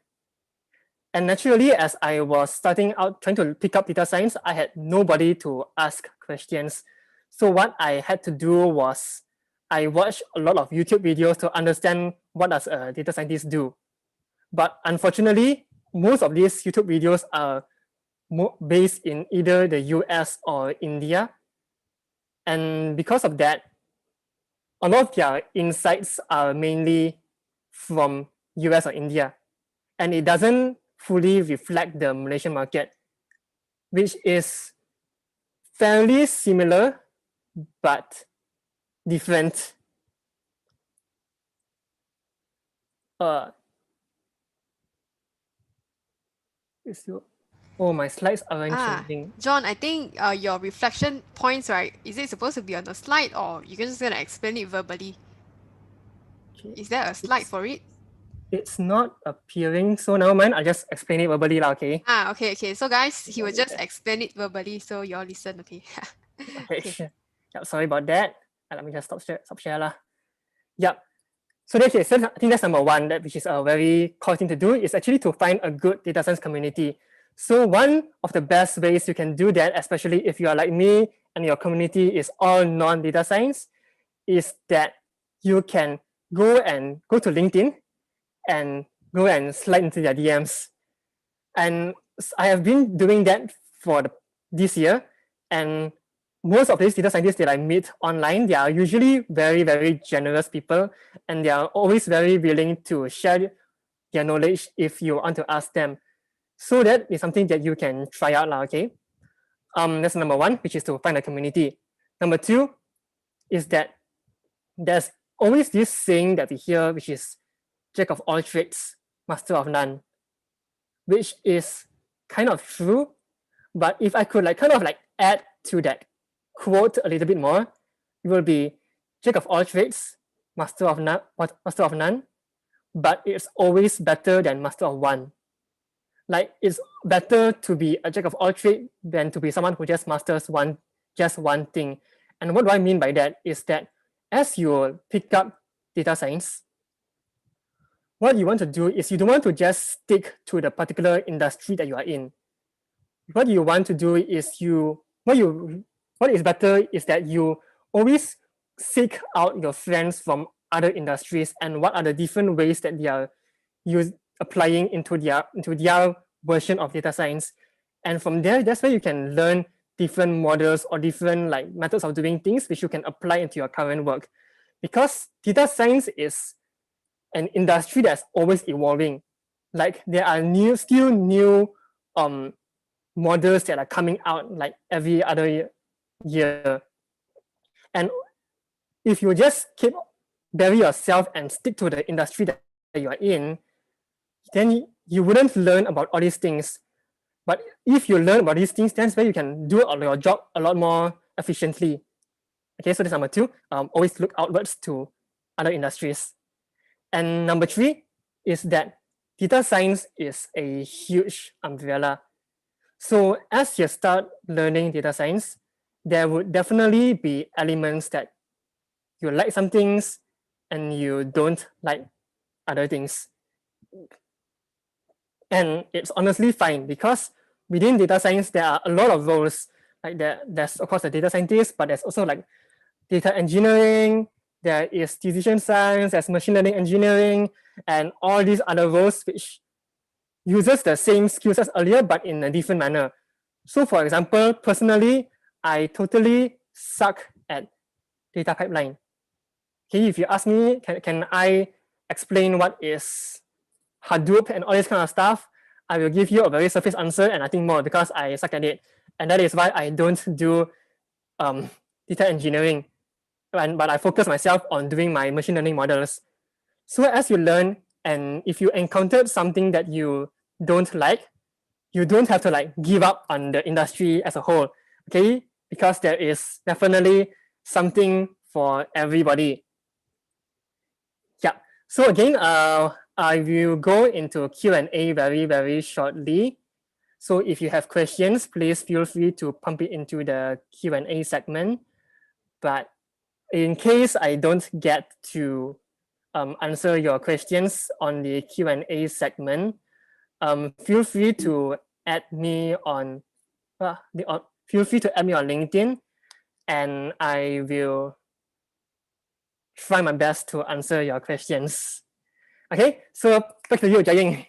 And naturally, as I was starting out trying to pick up data science, I had nobody to ask questions. So what I had to do was I watched a lot of YouTube videos to understand what does a data scientist do. But unfortunately, most of these YouTube videos are based in either the US or India. And because of that, a lot of their insights are mainly from US or India. And it doesn't fully reflect the Malaysian market, which is fairly similar, but different. Oh, my slides aren't changing. John, I think your reflection points, right? Is it supposed to be on the slide or you're just gonna explain it verbally? Okay. Is there a slide for it? It's not appearing, so never mind. I'll just explain it verbally, okay? Okay. So guys, he will just explain it verbally, so you all listen, okay? Okay. Yeah, sorry about that. Let me just stop share lah. Yeah. So I think that's number one, which is a very core thing to do, is actually to find a good data science community. So one of the best ways you can do that, especially if you are like me and your community is all non-data science, is that you can go to LinkedIn and go and slide into their DMs. And I have been doing that for this year. And most of these data scientists that I meet online, they are usually very, very generous people, and they are always very willing to share their knowledge if you want to ask them. So that is something that you can try out, okay? That's number one, which is to find a community. Number two is that there's always this saying that we hear, which is jack of all trades, master of none, which is kind of true. But if I could add to that quote a little bit more, it will be jack of all trades, master of none, but it's always better than master of one. Like, it's better to be a jack of all trades than to be someone who just masters just one thing. And what do I mean by that is that as you pick up data science, what you want to do is you don't want to just stick to the particular industry that you are in. What you want to do is what is better is that you always seek out your friends from other industries and what are the different ways that they are applying into their version of data science. And from there, that's where you can learn different models or different methods of doing things which you can apply into your current work. Because data science is an industry that's always evolving. Like, there are still new models that are coming out like every other year. And if you just bury yourself and stick to the industry that you are in, then you wouldn't learn about all these things. But if you learn about these things, that's where you can do your job a lot more efficiently. Okay, so that's number two. Always look outwards to other industries. And number three is that data science is a huge umbrella. So as you start learning data science, there would definitely be elements that you like some things and you don't like other things. And it's honestly fine, because within data science, there are a lot of roles. Like there's of course the data scientist, but there's also like data engineering, there is decision science, there's machine learning engineering, and all these other roles which uses the same skills as earlier, but in a different manner. So for example, personally, I totally suck at data pipeline. Okay, if you ask me, can I explain what is Hadoop and all this kind of stuff, I will give you a very surface answer and nothing more, because I suck at it. And that is why I don't do data engineering, but I focus myself on doing my machine learning models. So as you learn, and if you encountered something that you don't like, you don't have to give up on the industry as a whole, okay? Because there is definitely something for everybody. Yeah, so again, I will go into Q&A very, very shortly. So if you have questions, please feel free to pump it into the Q&A segment. But in case I don't get to answer your questions on the Q&A segment, feel free to add me on feel free to add me on LinkedIn, and I will try my best to answer your questions. Okay, so back to you, Jiaying.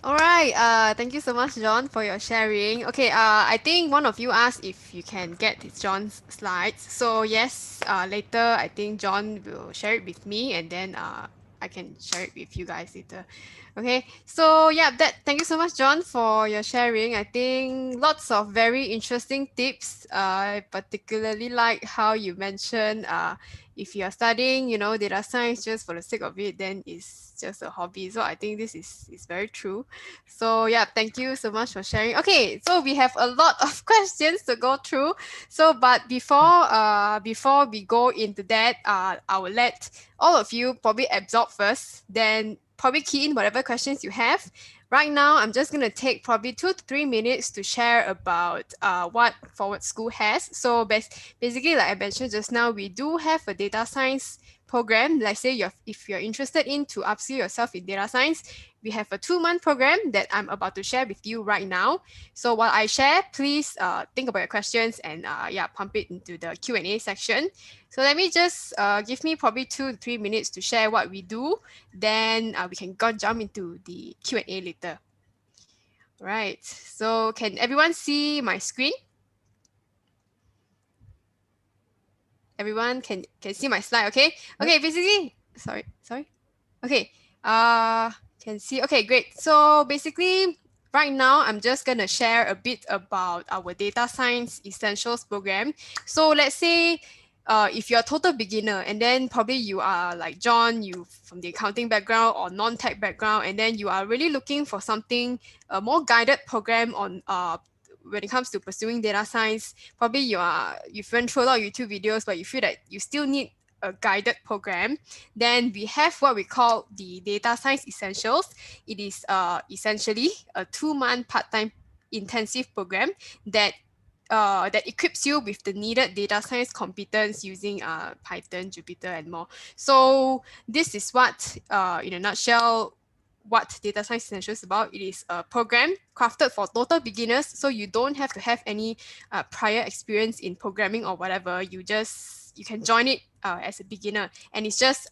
All right. Thank you so much, John, for your sharing. Okay. I think one of you asked if you can get John's slides. So yes. Later, I think John will share it with me, and then I can share it with you guys later. Okay. So yeah, Thank you so much, John, for your sharing. I think lots of very interesting tips. I particularly like how you mentioned if you are studying, data science just for the sake of it, then it's just a hobby. So I think this is very true. So yeah, thank you so much for sharing. Okay, so we have a lot of questions to go through. So, but before we go into that, I will let all of you probably absorb first, then probably key in whatever questions you have. Right now, I'm just going to take probably 2 to 3 minutes to share about what Forward School has. So basically, like I mentioned just now, we do have a data science program. Let's say if you're interested in to upskill yourself in data science, we have a 2-month program that I'm about to share with you right now. So while I share, please think about your questions and pump it into the Q&A section. So let me just give me probably 2 to 3 minutes to share what we do. Then we can go jump into the Q&A later. Right. So can everyone see my screen? Everyone can see my slide, okay? Okay, basically, sorry. Okay, can see, okay, great. So basically, right now, I'm just gonna share a bit about our data science essentials program. So let's say, if you're a total beginner and then probably you are like John, you from the accounting background or non-tech background, and then you are really looking for something, a more guided program on when it comes to pursuing data science, probably you've went through a lot of YouTube videos, but you feel that you still need a guided program, then we have what we call the Data Science Essentials. It is essentially a 2-month part-time intensive program that that equips you with the needed data science competence using Python, Jupyter, and more. So this is what, in a nutshell, what Data Science Essentials is about. It is a program crafted for total beginners, so you don't have to have any prior experience in programming or whatever. You can join it as a beginner, and it's just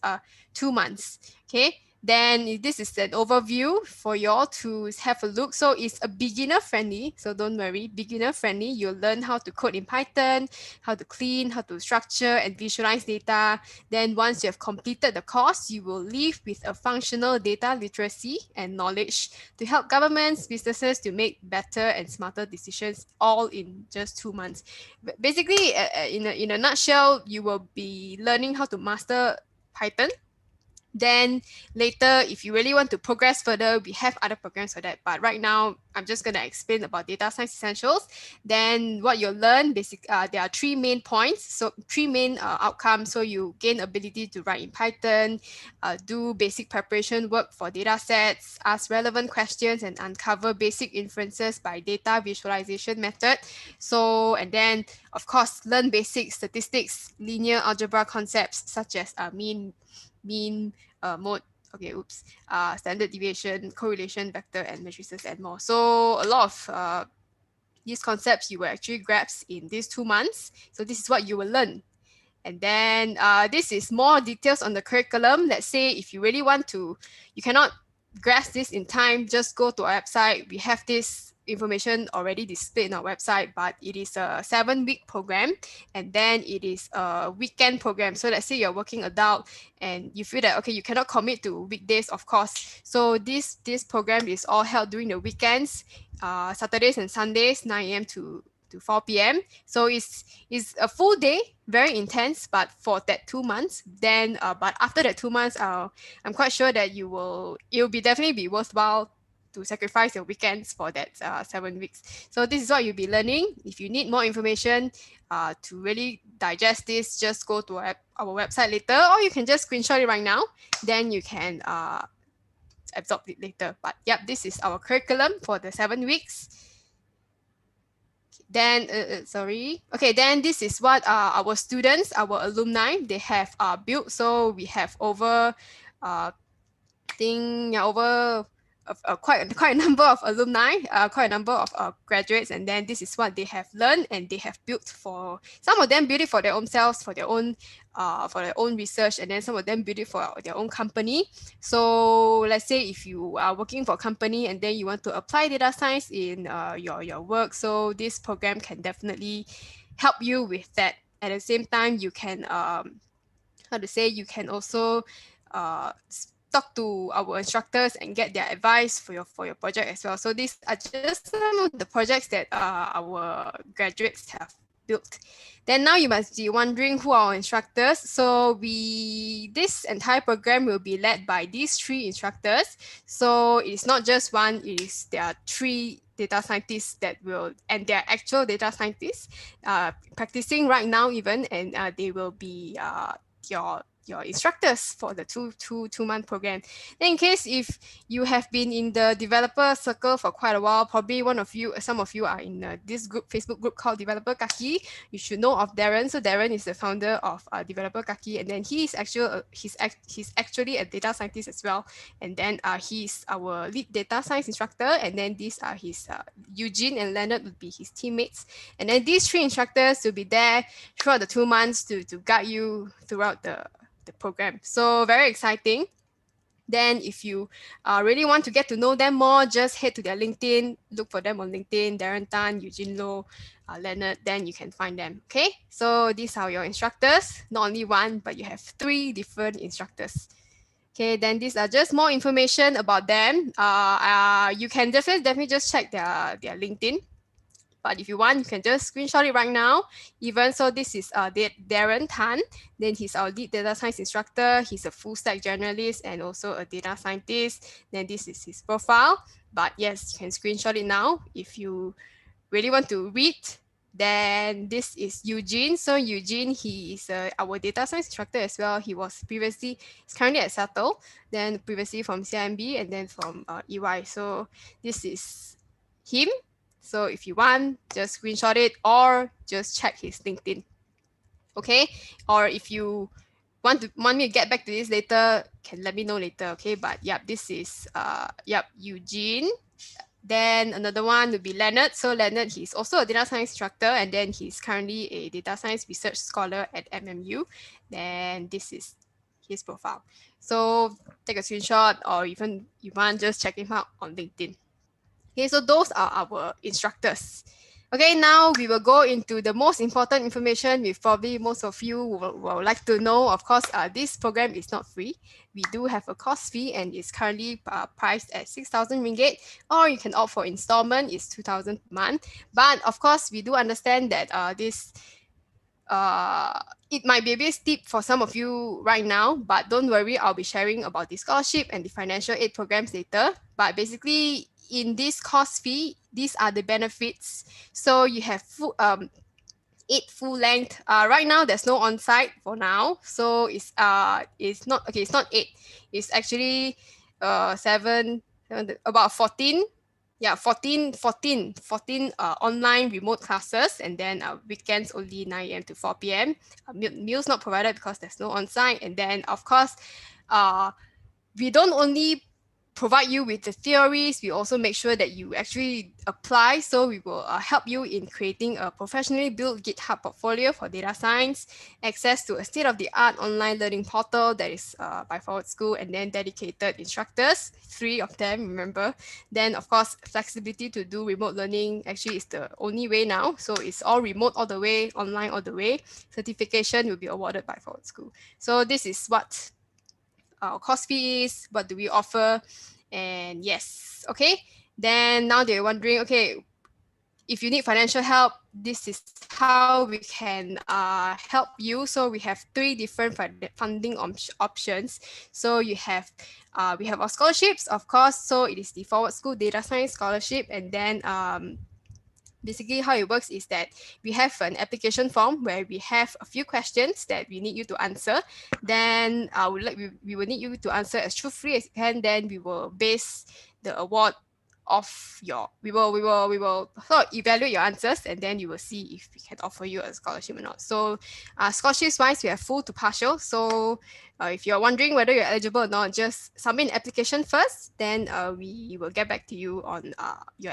2 months. Okay. Then this is an overview for you all to have a look. So it's a beginner friendly. So don't worry, beginner friendly. You'll learn how to code in Python, how to clean, how to structure and visualize data. Then once you have completed the course, you will leave with a functional data literacy and knowledge to help governments, businesses to make better and smarter decisions, all in just 2 months. Basically, in a nutshell, you will be learning how to master Python. Then later, if you really want to progress further, we have other programs for that. But right now, I'm just going to explain about Data Science Essentials. Then what you'll learn, there are 3 main points. So 3 main outcomes. So you gain ability to write in Python, do basic preparation work for data sets, ask relevant questions, and uncover basic inferences by data visualization method. So, and then, of course, learn basic statistics, linear algebra concepts such as mean, mode, standard deviation, correlation, vector, and matrices, and more. So a lot of these concepts you will actually grasp in these 2 months. So this is what you will learn. And then this is more details on the curriculum. Let's say if you really want to, you cannot grasp this in time, just go to our website. We have this information already displayed on our website, but it is a 7-week program, and then it is a weekend program. So let's say you're a working adult and you feel that, okay, you cannot commit to weekdays, of course. So this program is all held during the weekends, Saturdays and Sundays, 9 a.m. to 4 p.m. So it's a full day, very intense, but for that 2 months. Then, but after that 2 months, I'm quite sure that it will definitely be worthwhile to sacrifice your weekends for that 7 weeks. So this is what you'll be learning. If you need more information to really digest this, just go to our website later, or you can just screenshot it right now. Then you can absorb it later. But yep, this is our curriculum for the 7 weeks. Then, sorry. Okay, then this is what our students, our alumni, they have built. So we have over, over quite a number of alumni, quite a number of graduates, and then this is what they have learned and they have built for. Some of them build it for their own selves, for their own research, and then some of them build it for their own company. So let's say if you are working for a company and then you want to apply data science in your work, so this program can definitely help you with that. At the same time, you can you can also talk to our instructors and get their advice for your project as well. So these are just some of the projects that our graduates have built. Then now you must be wondering who are our instructors. So this entire program will be led by these 3 instructors. So it's not just one, there are 3 data scientists that will, and they're actual data scientists practicing right now even, and they will be your instructors for the two-month program. Then in case if you have been in the developer circle for quite a while, probably some of you are in this Facebook group called Developer Kaki. You should know of Darren. So Darren is the founder of Developer Kaki, and then he's actually a data scientist as well. And then he's our lead data science instructor, and then these are his Eugene and Leonard would be his teammates. And then these 3 instructors will be there throughout the 2 months to guide you throughout the program. So very exciting. Then if you really want to get to know them more, just head to their LinkedIn, look for them on LinkedIn, Darren Tan, Eugene Loh, Leonard, then you can find them. Okay, so these are your instructors, not only one, but you have 3 different instructors. Okay, then these are just more information about them. You can definitely just check their LinkedIn. But if you want, you can just screenshot it right now. Even so, this is Darren Tan. Then he's our lead data science instructor. He's a full stack generalist and also a data scientist. Then this is his profile. But yes, you can screenshot it now if you really want to read. Then this is Eugene. So Eugene, he is our data science instructor as well. He's currently at Settle, then previously from CIMB and then from EY. So this is him. So if you want, just screenshot it or just check his LinkedIn. Okay, or if you want me to get back to this later, can let me know later. Okay, but yep, this is Eugene. Then another one would be Leonard. So Leonard, he's also a data science instructor, and then he's currently a data science research scholar at MMU. Then this is his profile. So take a screenshot, or even you want, just check him out on LinkedIn. Okay, so those are our instructors. Okay, now we will go into the most important information which probably most of you will like to know. Of course, this program is not free. We do have a cost fee and it's currently priced at 6,000 ringgit, or you can opt for installment, it's 2,000 per month. But of course, we do understand that it might be a bit steep for some of you right now, but don't worry, I'll be sharing about the scholarship and the financial aid programs later. But basically, in this cost fee, these are the benefits. So you have 8 full length. Right now, there's no on-site for now. So it's not 8. It's actually 7, about 14. Yeah, 14 online remote classes, and then weekends only 9 a.m. to 4 p.m. Meals not provided because there's no on-site. And then, of course, we don't only provide you with the theories, we also make sure that you actually apply. So we will help you in creating a professionally built GitHub portfolio for data science, access to a state-of-the-art online learning portal that is by Forward School, and then dedicated instructors, 3 of them, remember. Then, of course, flexibility to do remote learning actually is the only way now. So it's all remote all the way, online all the way. Certification will be awarded by Forward School. So this is what our cost fee is, what do we offer, and yes, okay. Then now they're wondering, okay, if you need financial help, this is how we can help you. So we have 3 different funding options. So you have, we have our scholarships, of course. So it is the Forward School Data Science Scholarship, and then basically how it works is that we have an application form where we have a few questions that we need you to answer. Then we will need you to answer as truthfully as you can. Then we will base the award we will sort of evaluate your answers, and then you will see if we can offer you a scholarship or not. So scholarships wise, we have full to partial. So if you're wondering whether you're eligible or not, just submit an application first, then we will get back to you on your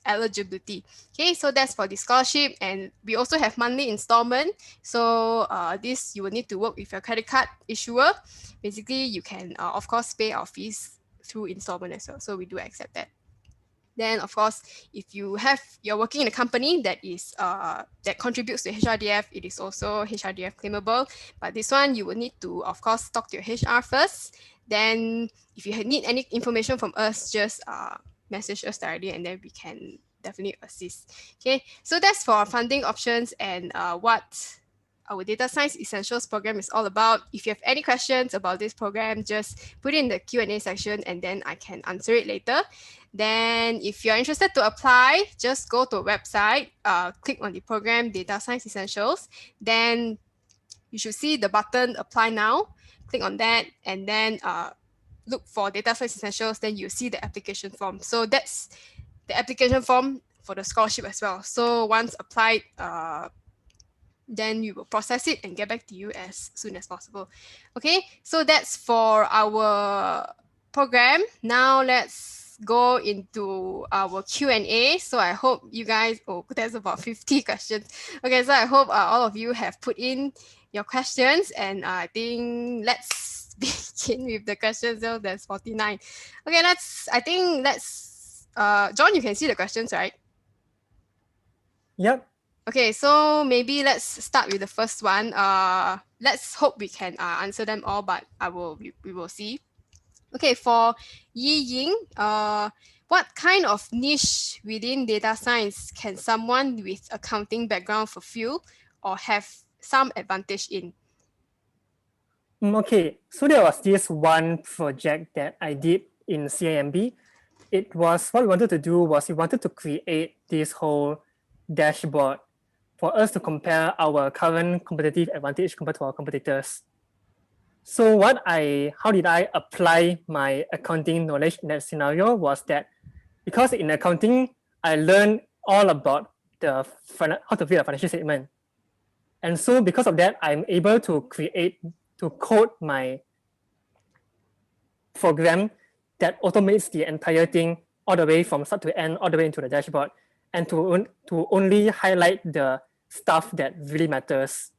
eligibility. Okay, so that's for the scholarship, and we also have monthly installment. So this you will need to work with your credit card issuer. Basically, you can of course pay our fees through installment as well. So we do accept that. Then, of course, if you're working in a company that is that contributes to HRDF, it is also HRDF claimable. But this one, you will need to, of course, talk to your HR first. Then, if you need any information from us, just message us directly, and then we can definitely assist. Okay, so that's for our funding options and what our Data Science Essentials program is all about. If you have any questions about this program, just put it in the Q&A section, and then I can answer it later. Then if you're interested to apply, just go to a website, click on the program Data Science Essentials. Then you should see the button Apply Now. Click on that, and then look for Data Science Essentials. Then you see the application form. So that's the application form for the scholarship as well. So once applied, then we will process it and get back to you as soon as possible. Okay, so that's for our program. Now let's go into our Q&A. So I hope you guys, there's about 50 questions. Okay, so I hope all of you have put in your questions, and I think let's begin with the questions. So there's 49. Okay, let's John, you can see the questions, right? Yep. Okay, so maybe let's start with the first one. Let's hope we can answer them all, but we will see. Okay, for Yi Ying, what kind of niche within data science can someone with accounting background fulfill or have some advantage in? Okay, so there was this one project that I did in CIMB. It was, what we wanted to do was we wanted to create this whole dashboard for us to compare our current competitive advantage compared to our competitors. So how did I apply my accounting knowledge in that scenario was that because in accounting, I learned all about how to build a financial statement. And so because of that, I'm able to code my program that automates the entire thing all the way from start to end, all the way into the dashboard, and to only highlight the stuff that really matters,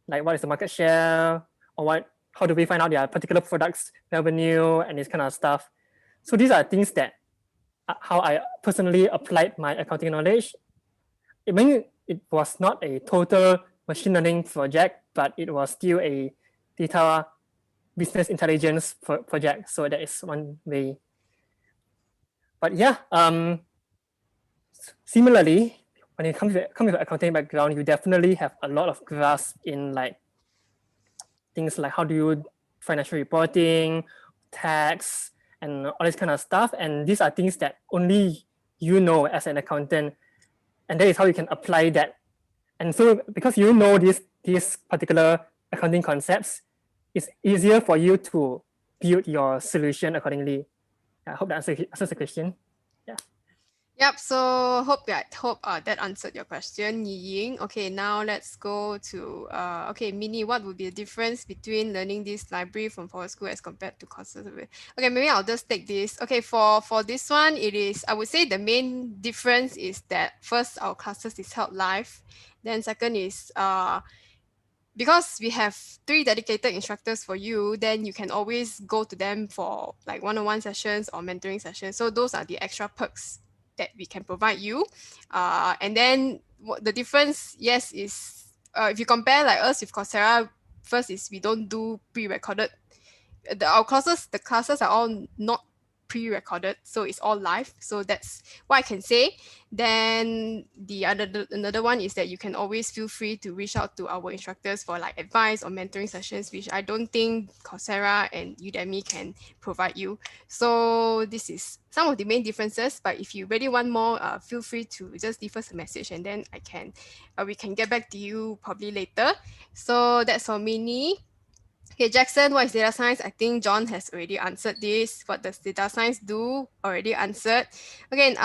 like what is the market share, or how do we find out their particular products revenue and this kind of stuff. So these are things that how I personally applied my accounting knowledge. I mean, it was not a total machine learning project, but it was still a data business intelligence project. So that is one way. But yeah, similarly, when it comes with accounting background, you definitely have a lot of grasp in like things like how do you financial reporting, tax, and all this kind of stuff. And these are things that only you know as an accountant, and that is how you can apply that. And so because you know these particular accounting concepts, it's easier for you to build your solution accordingly. I hope that answers the question. Yeah. Yep, so hope that answered your question, Yi Ying. Okay, now let's go to, okay, Minnie, what would be the difference between learning this library from PowerSchool as compared to courses? Okay, maybe I'll just take this. Okay, for this one, it is, I would say the main difference is that first, our classes is held live. Then second is, because we have 3 dedicated instructors for you, then you can always go to them for like one-on-one sessions or mentoring sessions. So those are the extra perks that we can provide you. And then the difference, yes, is if you compare like us with Coursera, first is we don't do pre-recorded. The classes are all not pre-recorded, so it's all live. So that's what I can say. Then another one is that you can always feel free to reach out to our instructors for like advice or mentoring sessions, which I don't think Coursera and Udemy can provide you. So this is some of the main differences, but if you really want more, feel free to just leave us a message, and then we can get back to you probably later. So that's for Minnie. Okay, Jackson, what is data science? I think John has already answered this. What does data science do? Already answered. Okay,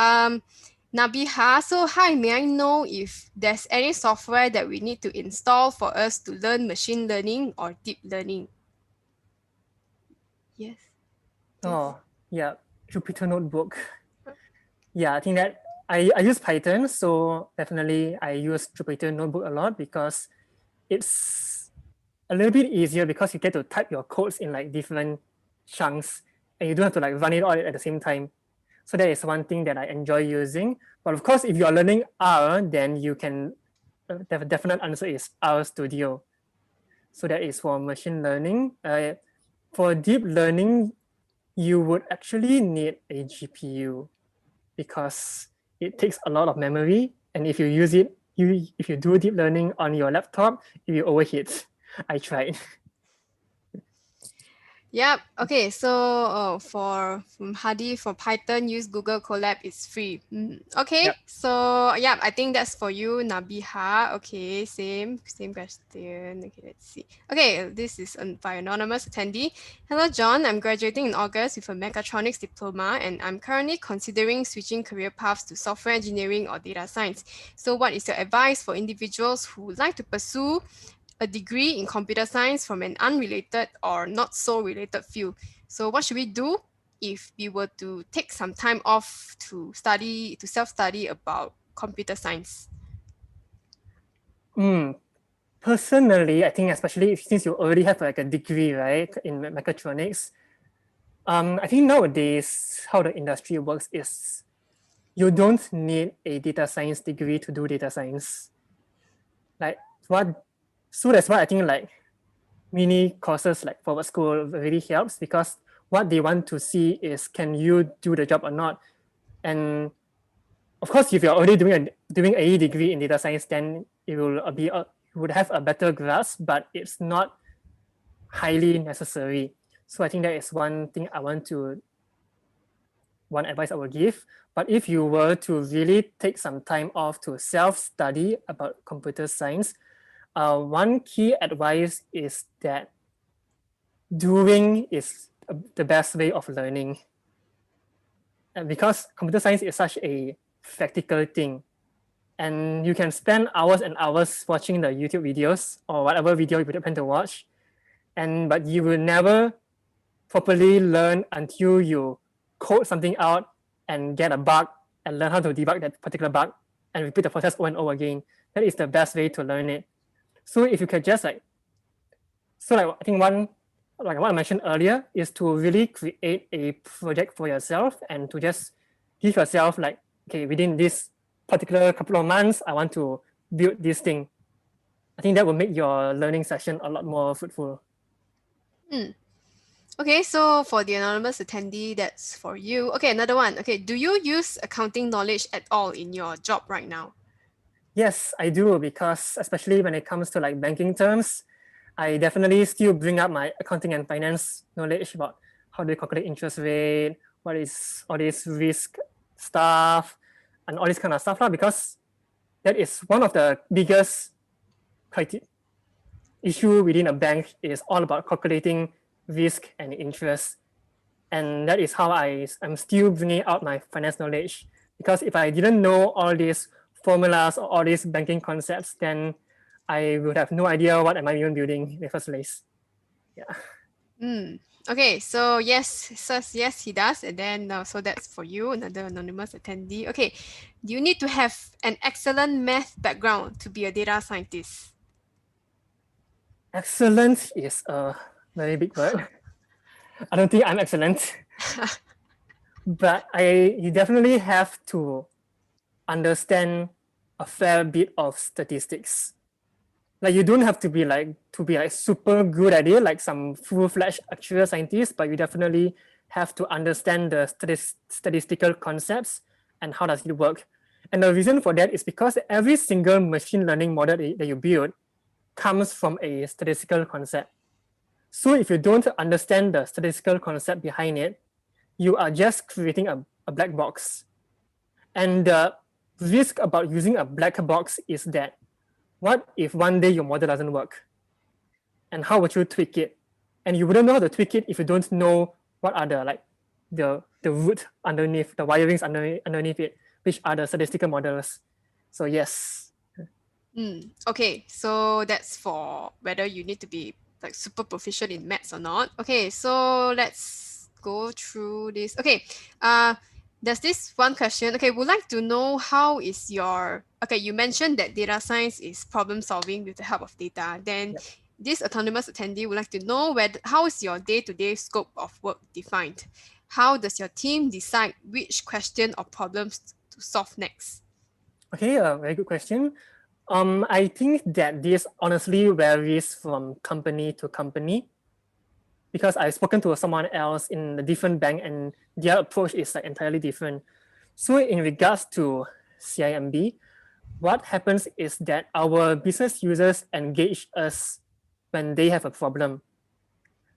Nabiha, so hi, may I know if there's any software that we need to install for us to learn machine learning or deep learning? Yes. Oh, yeah, Jupyter Notebook. Yeah, I think that I use Python, so definitely I use Jupyter Notebook a lot because it's a little bit easier because you get to type your codes in like different chunks and you don't have to like run it all at the same time. So that is one thing that I enjoy using. But of course, if you are learning R, then you can, the definite answer is R Studio. So that is for machine learning. For deep learning, you would actually need a GPU because it takes a lot of memory. And if you use it, if you do deep learning on your laptop, it will overheat. I tried. Yep. Okay. So for Hadi, for Python, use Google Colab. It's free. Okay. Yep. So yeah, I think that's for you, Nabiha. Okay. Same question. Okay. Let's see. Okay. This is by anonymous attendee. Hello, John. I'm graduating in August with a mechatronics diploma, and I'm currently considering switching career paths to software engineering or data science. So, what is your advice for individuals who would like to pursue a degree in computer science from an unrelated or not so related field? So what should we do if we were to take some time off to self-study about computer science? Personally, I think especially since you already have like a degree, right, in mechatronics, I think nowadays how the industry works is you don't need a data science degree to do data science. So that's why I think like mini courses like Forward School really helps because what they want to see is can you do the job or not. And of course, if you're already doing a degree in data science, then it will you would have a better grasp, but it's not highly necessary. So I think that is one advice I will give. But if you were to really take some time off to self-study about computer science, one key advice is that doing is the best way of learning. And because computer science is such a practical thing, and you can spend hours and hours watching the YouTube videos or whatever video you plan to watch, but you will never properly learn until you code something out and get a bug and learn how to debug that particular bug and repeat the process over and over again. That is the best way to learn it. So if you can just I think what I mentioned earlier is to really create a project for yourself and to just give yourself like, okay, within this particular couple of months, I want to build this thing. I think that will make your learning session a lot more fruitful. Okay, so for the anonymous attendee, that's for you. Okay, another one. Okay, do you use accounting knowledge at all in your job right now? Yes, I do, because especially when it comes to like banking terms, I definitely still bring up my accounting and finance knowledge about how do you calculate interest rate, what is all this risk stuff, and all this kind of stuff, because that is one of the biggest issue within a bank is all about calculating risk and interest. And that is how I'm still bringing out my finance knowledge. Because if I didn't know all these formulas or all these banking concepts, then I would have no idea what am I even building in the first place. Yeah. Okay, so yes, says yes, he does. And then, so that's for you, another anonymous attendee. Okay, do you need to have an excellent math background to be a data scientist? Excellent is a very big word. I don't think I'm excellent. But you definitely have to understand a fair bit of statistics. Like you don't have to be like super good at it, like some full-fledged actual scientist, but you definitely have to understand the statistical concepts and how does it work. And the reason for that is because every single machine learning model that you build comes from a statistical concept. So if you don't understand the statistical concept behind it, you are just creating a black box. And the risk about using a black box is that what if one day your model doesn't work? And how would you tweak it? and you wouldn't know how to tweak it if you don't know what are the root underneath, the wirings underneath it, which are the statistical models. So yes. Okay, so that's for whether you need to be like super proficient in maths or not. Okay, so let's go through this. Okay, there's this one question. Okay, would like to know how is your, okay, you mentioned that data science is problem solving with the help of data. Then Yep. this autonomous attendee would like to know how is your day-to-day scope of work defined? How does your team decide which question or problems to solve next? Okay, a very good question. I think that this honestly varies from company to company, because I've spoken to someone else in a different bank and their approach is like entirely different. So in regards to CIMB, what happens is that our business users engage us when they have a problem.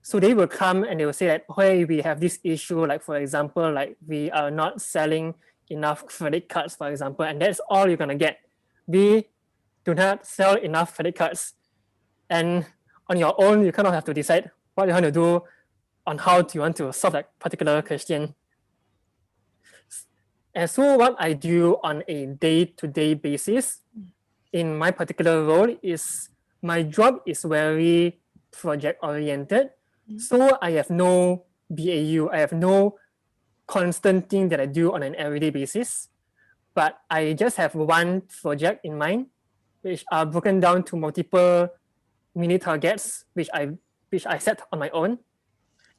So they will come and they will say that, hey, we have this issue, like for example, like we are not selling enough credit cards, for example, and that's all you're gonna get. We do not sell enough credit cards. And on your own, you kind of have to decide what you want to do on how you want to solve that particular question. And so what I do on a day-to-day basis in my particular role is my job is very project-oriented. So I have no BAU, I have no constant thing that I do on an everyday basis, but I just have one project in mind, which are broken down to multiple mini targets, which I set on my own.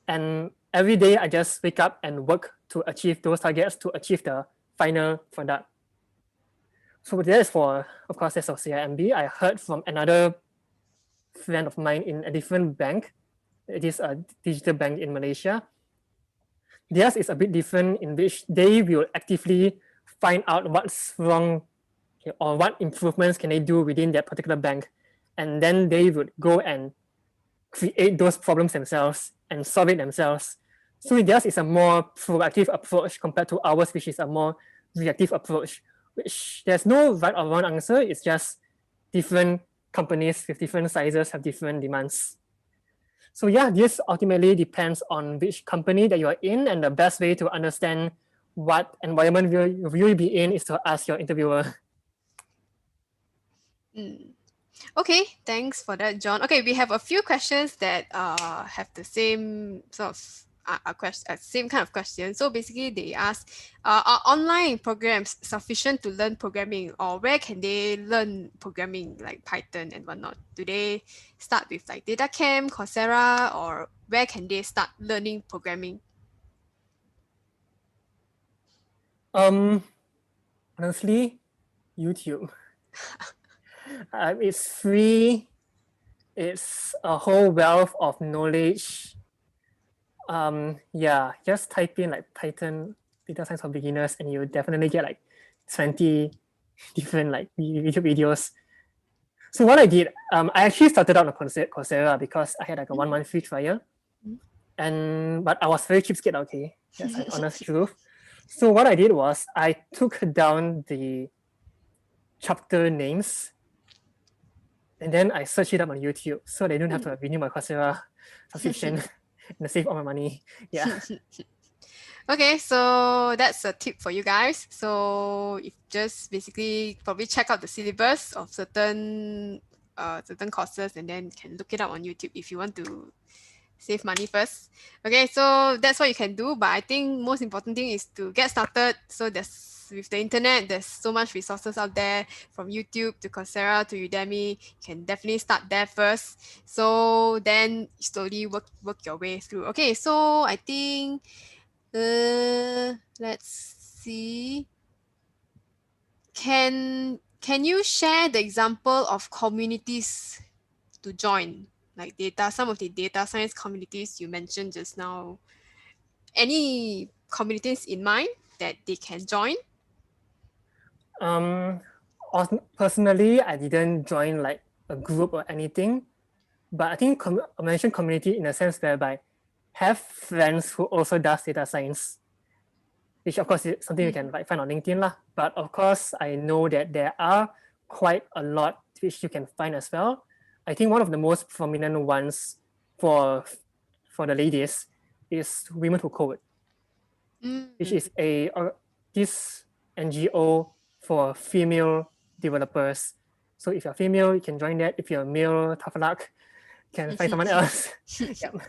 And every day I just wake up and work to achieve those targets, to achieve the final product. So that is for, of course, that's for CIMB. I heard from another friend of mine in a different bank. It is a digital bank in Malaysia. Theirs is a bit different, in which they will actively find out what's wrong or what improvements can they do within that particular bank. And then they would go and create those problems themselves and solve it themselves. So theirs is a more proactive approach compared to ours, which is a more reactive approach, which there's no right or wrong answer. It's just different companies with different sizes have different demands. So yeah, this ultimately depends on which company that you are in, and the best way to understand what environment will you be in is to ask your interviewer. Okay, thanks for that, John. Okay, we have a few questions that have the same sort of same kind of question. So basically, they ask, are online programs sufficient to learn programming, or where can they learn programming like Python and whatnot? Do they start with like DataCamp, Coursera, or where can they start learning programming? Honestly, YouTube. It's free. It's a whole wealth of knowledge. Yeah, just type in like Python data science for beginners and you definitely get like 20 different like YouTube videos. So what I did, I actually started out on Coursera because I had like a 1 month free trial. But I was very cheapskate, okay? That's an honest truth. So what I did was I took down the chapter names and then I searched it up on YouTube so they don't have to renew my Coursera subscription and save all my money. Yeah. Okay, so that's a tip for you guys. So if just basically probably check out the syllabus of certain courses and then can look it up on YouTube if you want to save money first. Okay, so that's what you can do. But I think most important thing is to get started. So with the internet, there's so much resources out there, from YouTube to Coursera to Udemy. You can definitely start there first. So then slowly work your way through. Okay, so I think let's see. Can you share the example of communities to join, like some of the data science communities you mentioned just now? Any communities in mind that they can join? Personally, I didn't join like a group or anything, but I think I mentioned community in a sense whereby have friends who also does data science, which of course is something you can like find on LinkedIn lah. But of course, I know that there are quite a lot which you can find as well. I think one of the most prominent ones for for the ladies is Women Who Code, which is this NGO for female developers. So if you're female, you can join that. If you're male, tough luck, you can find someone else. Yep.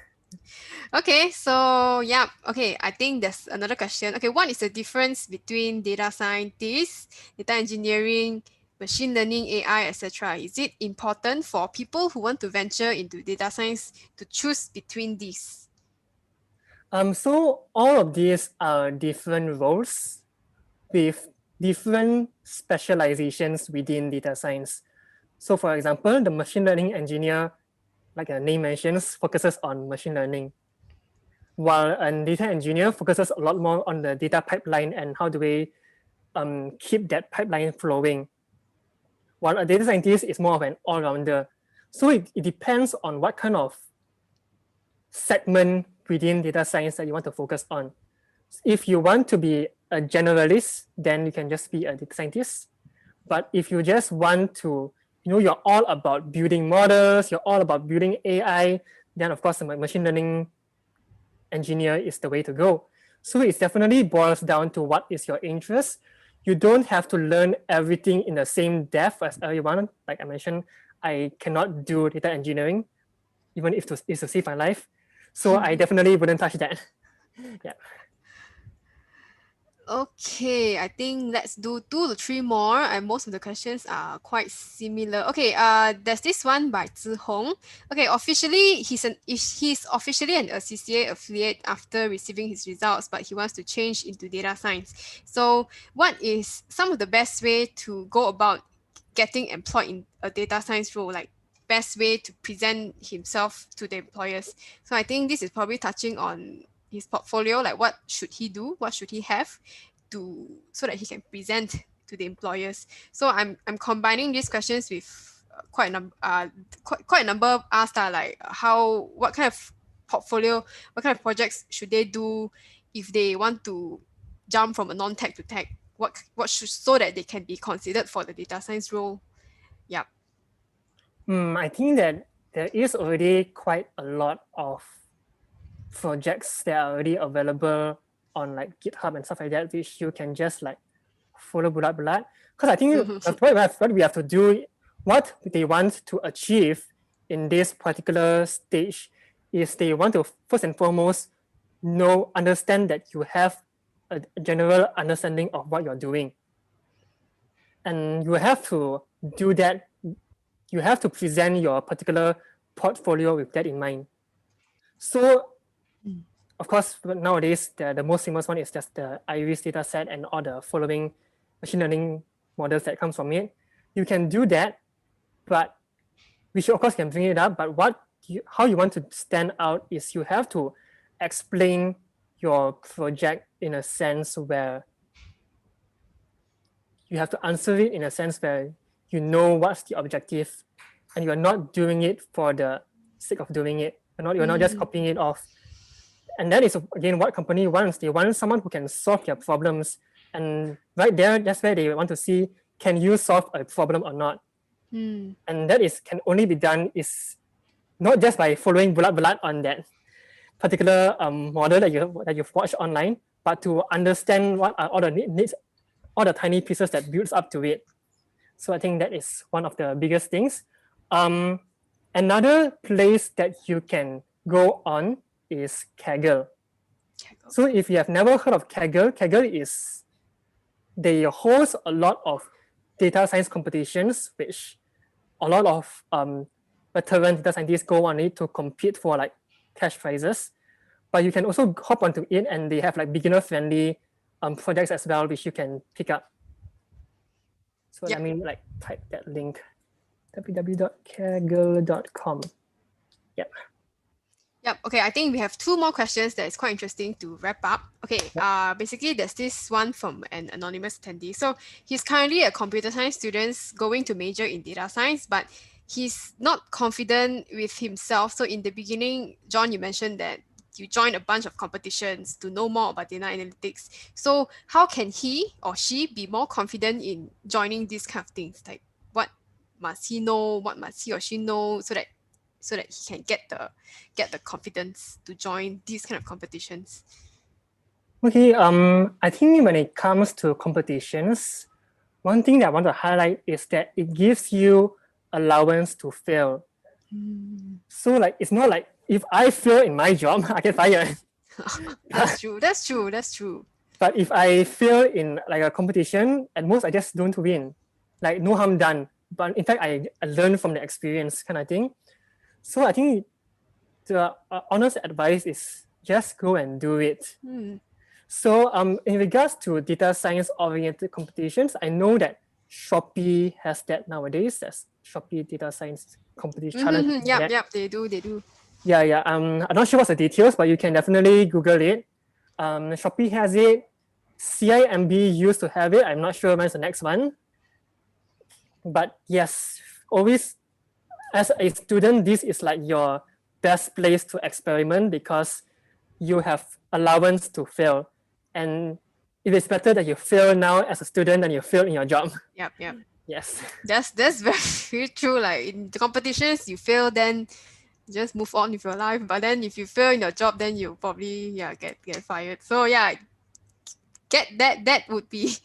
Okay, so yeah, okay, I think there's another question. Okay, what is the difference between data scientists, data engineering, machine learning, AI, etc.? Is it important for people who want to venture into data science to choose between these? So all of these are different roles with different specializations within data science. So for example, the machine learning engineer, like the name mentions, focuses on machine learning, while a data engineer focuses a lot more on the data pipeline and how do we keep that pipeline flowing, while a data scientist is more of an all-rounder. So it depends on what kind of segment within data science that you want to focus on. If you want to be a generalist, then you can just be a data scientist. But if you just want to, you're all about building models, you're all about building AI, then of course, a machine learning engineer is the way to go. So it definitely boils down to what is your interest. You don't have to learn everything in the same depth as everyone. Like I mentioned, I cannot do data engineering, even if it's to save my life. So I definitely wouldn't touch that. Yeah. Okay, I think let's do 2 to 3 more, and most of the questions are quite similar. Okay, there's this one by Zhi Hong. Okay, officially he's officially an CCA affiliate after receiving his results, but he wants to change into data science. So, what is some of the best way to go about getting employed in a data science role? Like best way to present himself to the employers. So I think this is probably touching on his portfolio, like what should he do, what should he have so that he can present to the employers. So I'm combining these questions with quite a number asked like what kind of portfolio, what kind of projects should they do if they want to jump from a non-tech to tech, what should, so that they can be considered for the data science role. Yeah. I think that there is already quite a lot of projects that are already available on like GitHub and stuff like that, which you can just like follow bulat. Because I think what we have to do, what they want to achieve in this particular stage is they want to first and foremost understand that you have a general understanding of what you're doing. And you have to do that. You have to present your particular portfolio with that in mind. So of course, nowadays, the most famous one is just the Iris data set and all the following machine learning models that comes from it. You can do that, but which of course can bring it up, but how you want to stand out is you have to explain your project in a sense where you have to answer it in a sense where you know what's the objective and you're not doing it for the sake of doing it. You're not just copying it off. And that is, again, what company wants. They want someone who can solve their problems. And right there, that's where they want to see, can you solve a problem or not? And that can only be done is not just by following bulat on that particular model that you've watched online, but to understand what are all the needs, all the tiny pieces that builds up to it. So I think that is one of the biggest things. Another place that you can go on is Kaggle. So if you have never heard of Kaggle, they host a lot of data science competitions, which a lot of veteran data scientists go on it to compete for like cash prizes. But you can also hop onto it, and they have like beginner-friendly projects as well, which you can pick up. So let me like type that link, www.kaggle.com. Yep. Yep. Okay. I think we have 2 more questions that is quite interesting to wrap up. Okay. Basically, there's this one from an anonymous attendee. So he's currently a computer science student going to major in data science, but he's not confident with himself. So in the beginning, John, you mentioned that you joined a bunch of competitions to know more about data analytics. So how can he or she be more confident in joining these kind of things? Like what must he know? What must he or she know so that so that he can get the confidence to join these kind of competitions? Okay, I think when it comes to competitions, one thing that I want to highlight is that it gives you allowance to fail. So like, it's not like if I fail in my job, I get fired. That's true. That's true. That's true. But if I fail in like a competition, at most I just don't win. Like no harm done. But in fact, I learned from the experience kind of thing. So I think the honest advice is just go and do it. So in regards to data science oriented competitions, I know that Shopee has that nowadays. That's Shopee Data Science Competition Challenge. Yep, they do. Yeah. I'm not sure what's the details, but you can definitely Google it. Shopee has it. CIMB used to have it. I'm not sure when's the next one. But yes, always as a student, this is like your best place to experiment because you have allowance to fail. And it is better that you fail now as a student than you fail in your job. Yep. Yes. That's very true. Like in the competitions, you fail, then just move on with your life. But then if you fail in your job, then you probably get fired. So yeah, get that would be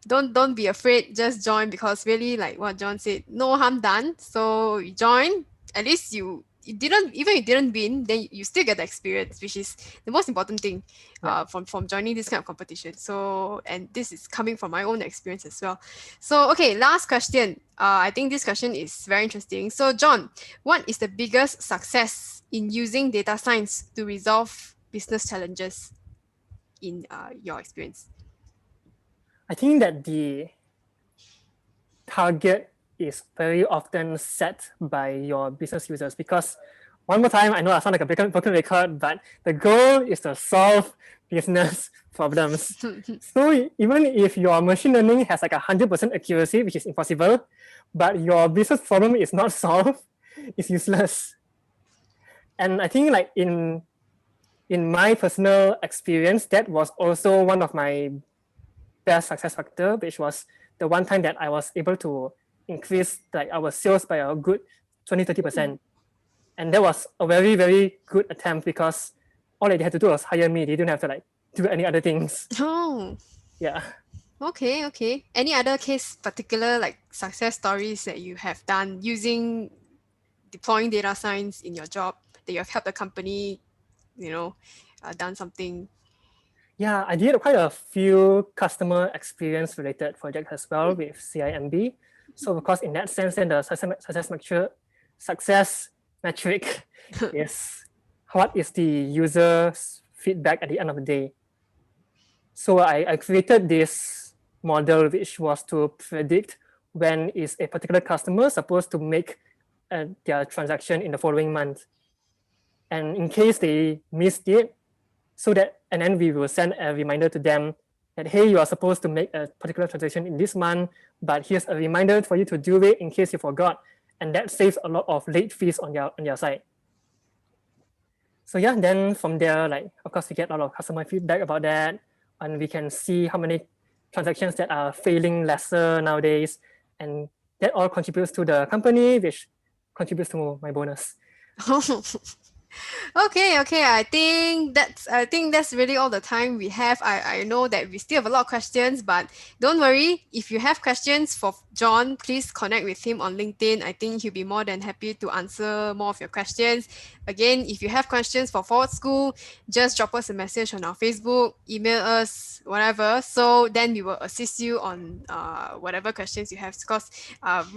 don't be afraid, just join, because really like what John said, no harm done. So you join, at least you didn't, even if you didn't win, then you still get the experience, which is the most important thing from joining this kind of competition. So, and this is coming from my own experience as well. So okay, last question. I think this question is very interesting. So John, what is the biggest success in using data science to resolve business challenges in your experience? I think that the target is very often set by your business users because one more time, I know I sound like a broken record, but the goal is to solve business problems. So even if your machine learning has like 100% accuracy, which is impossible, but your business problem is not solved, it's useless. And I think like in my personal experience, that was also one of my best success factor, which was the one time that I was able to increase like our sales by a good 20-30%. And that was a very, very good attempt because all they had to do was hire me. They didn't have to like do any other things. Oh, Yeah. okay. Any other case, particular like success stories that you have done using deploying data science in your job, that you have helped the company, done something? Yeah, I did quite a few customer experience related projects as well with CIMB. So of course, in that sense, then the success metric is what is the user's feedback at the end of the day. So I created this model which was to predict when is a particular customer supposed to make their transaction in the following month. And in case they missed it, and then we will send a reminder to them that, hey, you are supposed to make a particular transaction in this month, but here's a reminder for you to do it in case you forgot. And that saves a lot of late fees on your side. So yeah, then from there, like, of course, we get a lot of customer feedback about that, and we can see how many transactions that are failing lesser nowadays. And that all contributes to the company, which contributes to my bonus. Okay. I think that's really all the time we have. I know that we still have a lot of questions, but don't worry. If you have questions for John, please connect with him on LinkedIn. I think he'll be more than happy to answer more of your questions. Again, if you have questions for Forward School, just drop us a message on our Facebook, email us, whatever. So then we will assist you on whatever questions you have. Because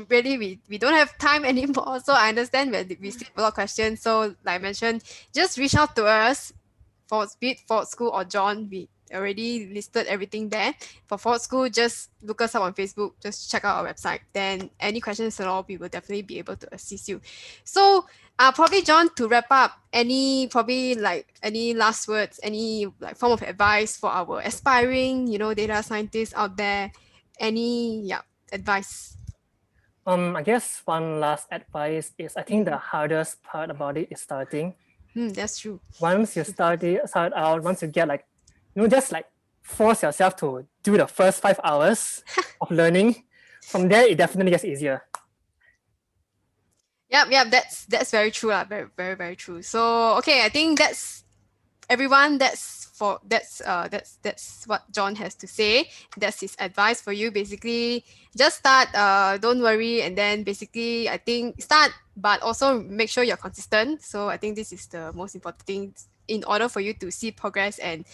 really, we don't have time anymore. So I understand that we still have a lot of questions. So like I mentioned, just reach out to us for Forward School or John. We already listed everything there. For Forward School, just look us up on Facebook. Just check out our website. Then any questions at all, we will definitely be able to assist you. So probably John, to wrap up, any last words, any like form of advice for our aspiring, data scientists out there? Any advice? I guess one last advice is I think the hardest part about it is starting. That's true. Once you start out, once you get just like force yourself to do the first 5 hours of learning. From there, it definitely gets easier. Yep. That's very true, very true. So okay, I think that's everyone. That's what John has to say. That's his advice for you. Basically, just start. Don't worry, and then basically, I think start, but also make sure you're consistent. So I think this is the most important thing in order for you to see progress and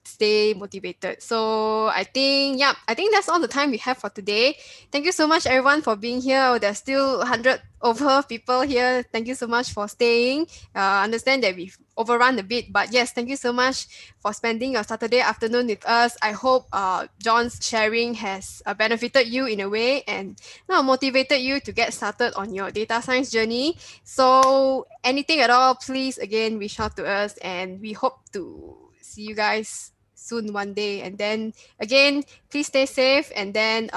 stay motivated. So I think that's all the time we have for today. Thank you so much everyone for being here. There's still 100 over people here. Thank you so much for staying. Understand that we've overrun a bit, but yes, thank you so much for spending your Saturday afternoon with us. I hope John's sharing has benefited you in a way and motivated you to get started on your data science journey. So anything at all, please again reach out to us, and we hope to see you guys soon one day. And then again, please stay safe, and then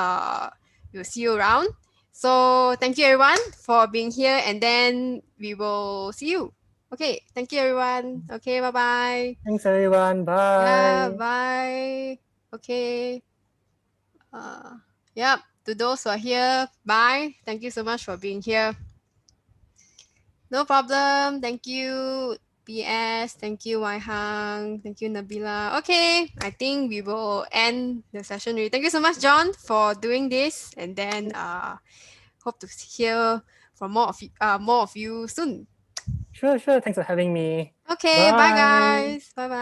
we'll see you around. So thank you everyone for being here, and then we will see you. Okay, thank you everyone. Okay, bye bye. Thanks, everyone. Yeah, Bye. bye. Okay. Yep. To those who are here, bye. Thank you so much for being here. No problem. Thank you, PS. Thank you, Wai Hang. Thank you, Nabila. Okay, I think we will end the session. Thank you so much, John, for doing this. And then hope to hear from more of you soon. Sure. Thanks for having me. Okay, bye Bye. guys. Bye bye.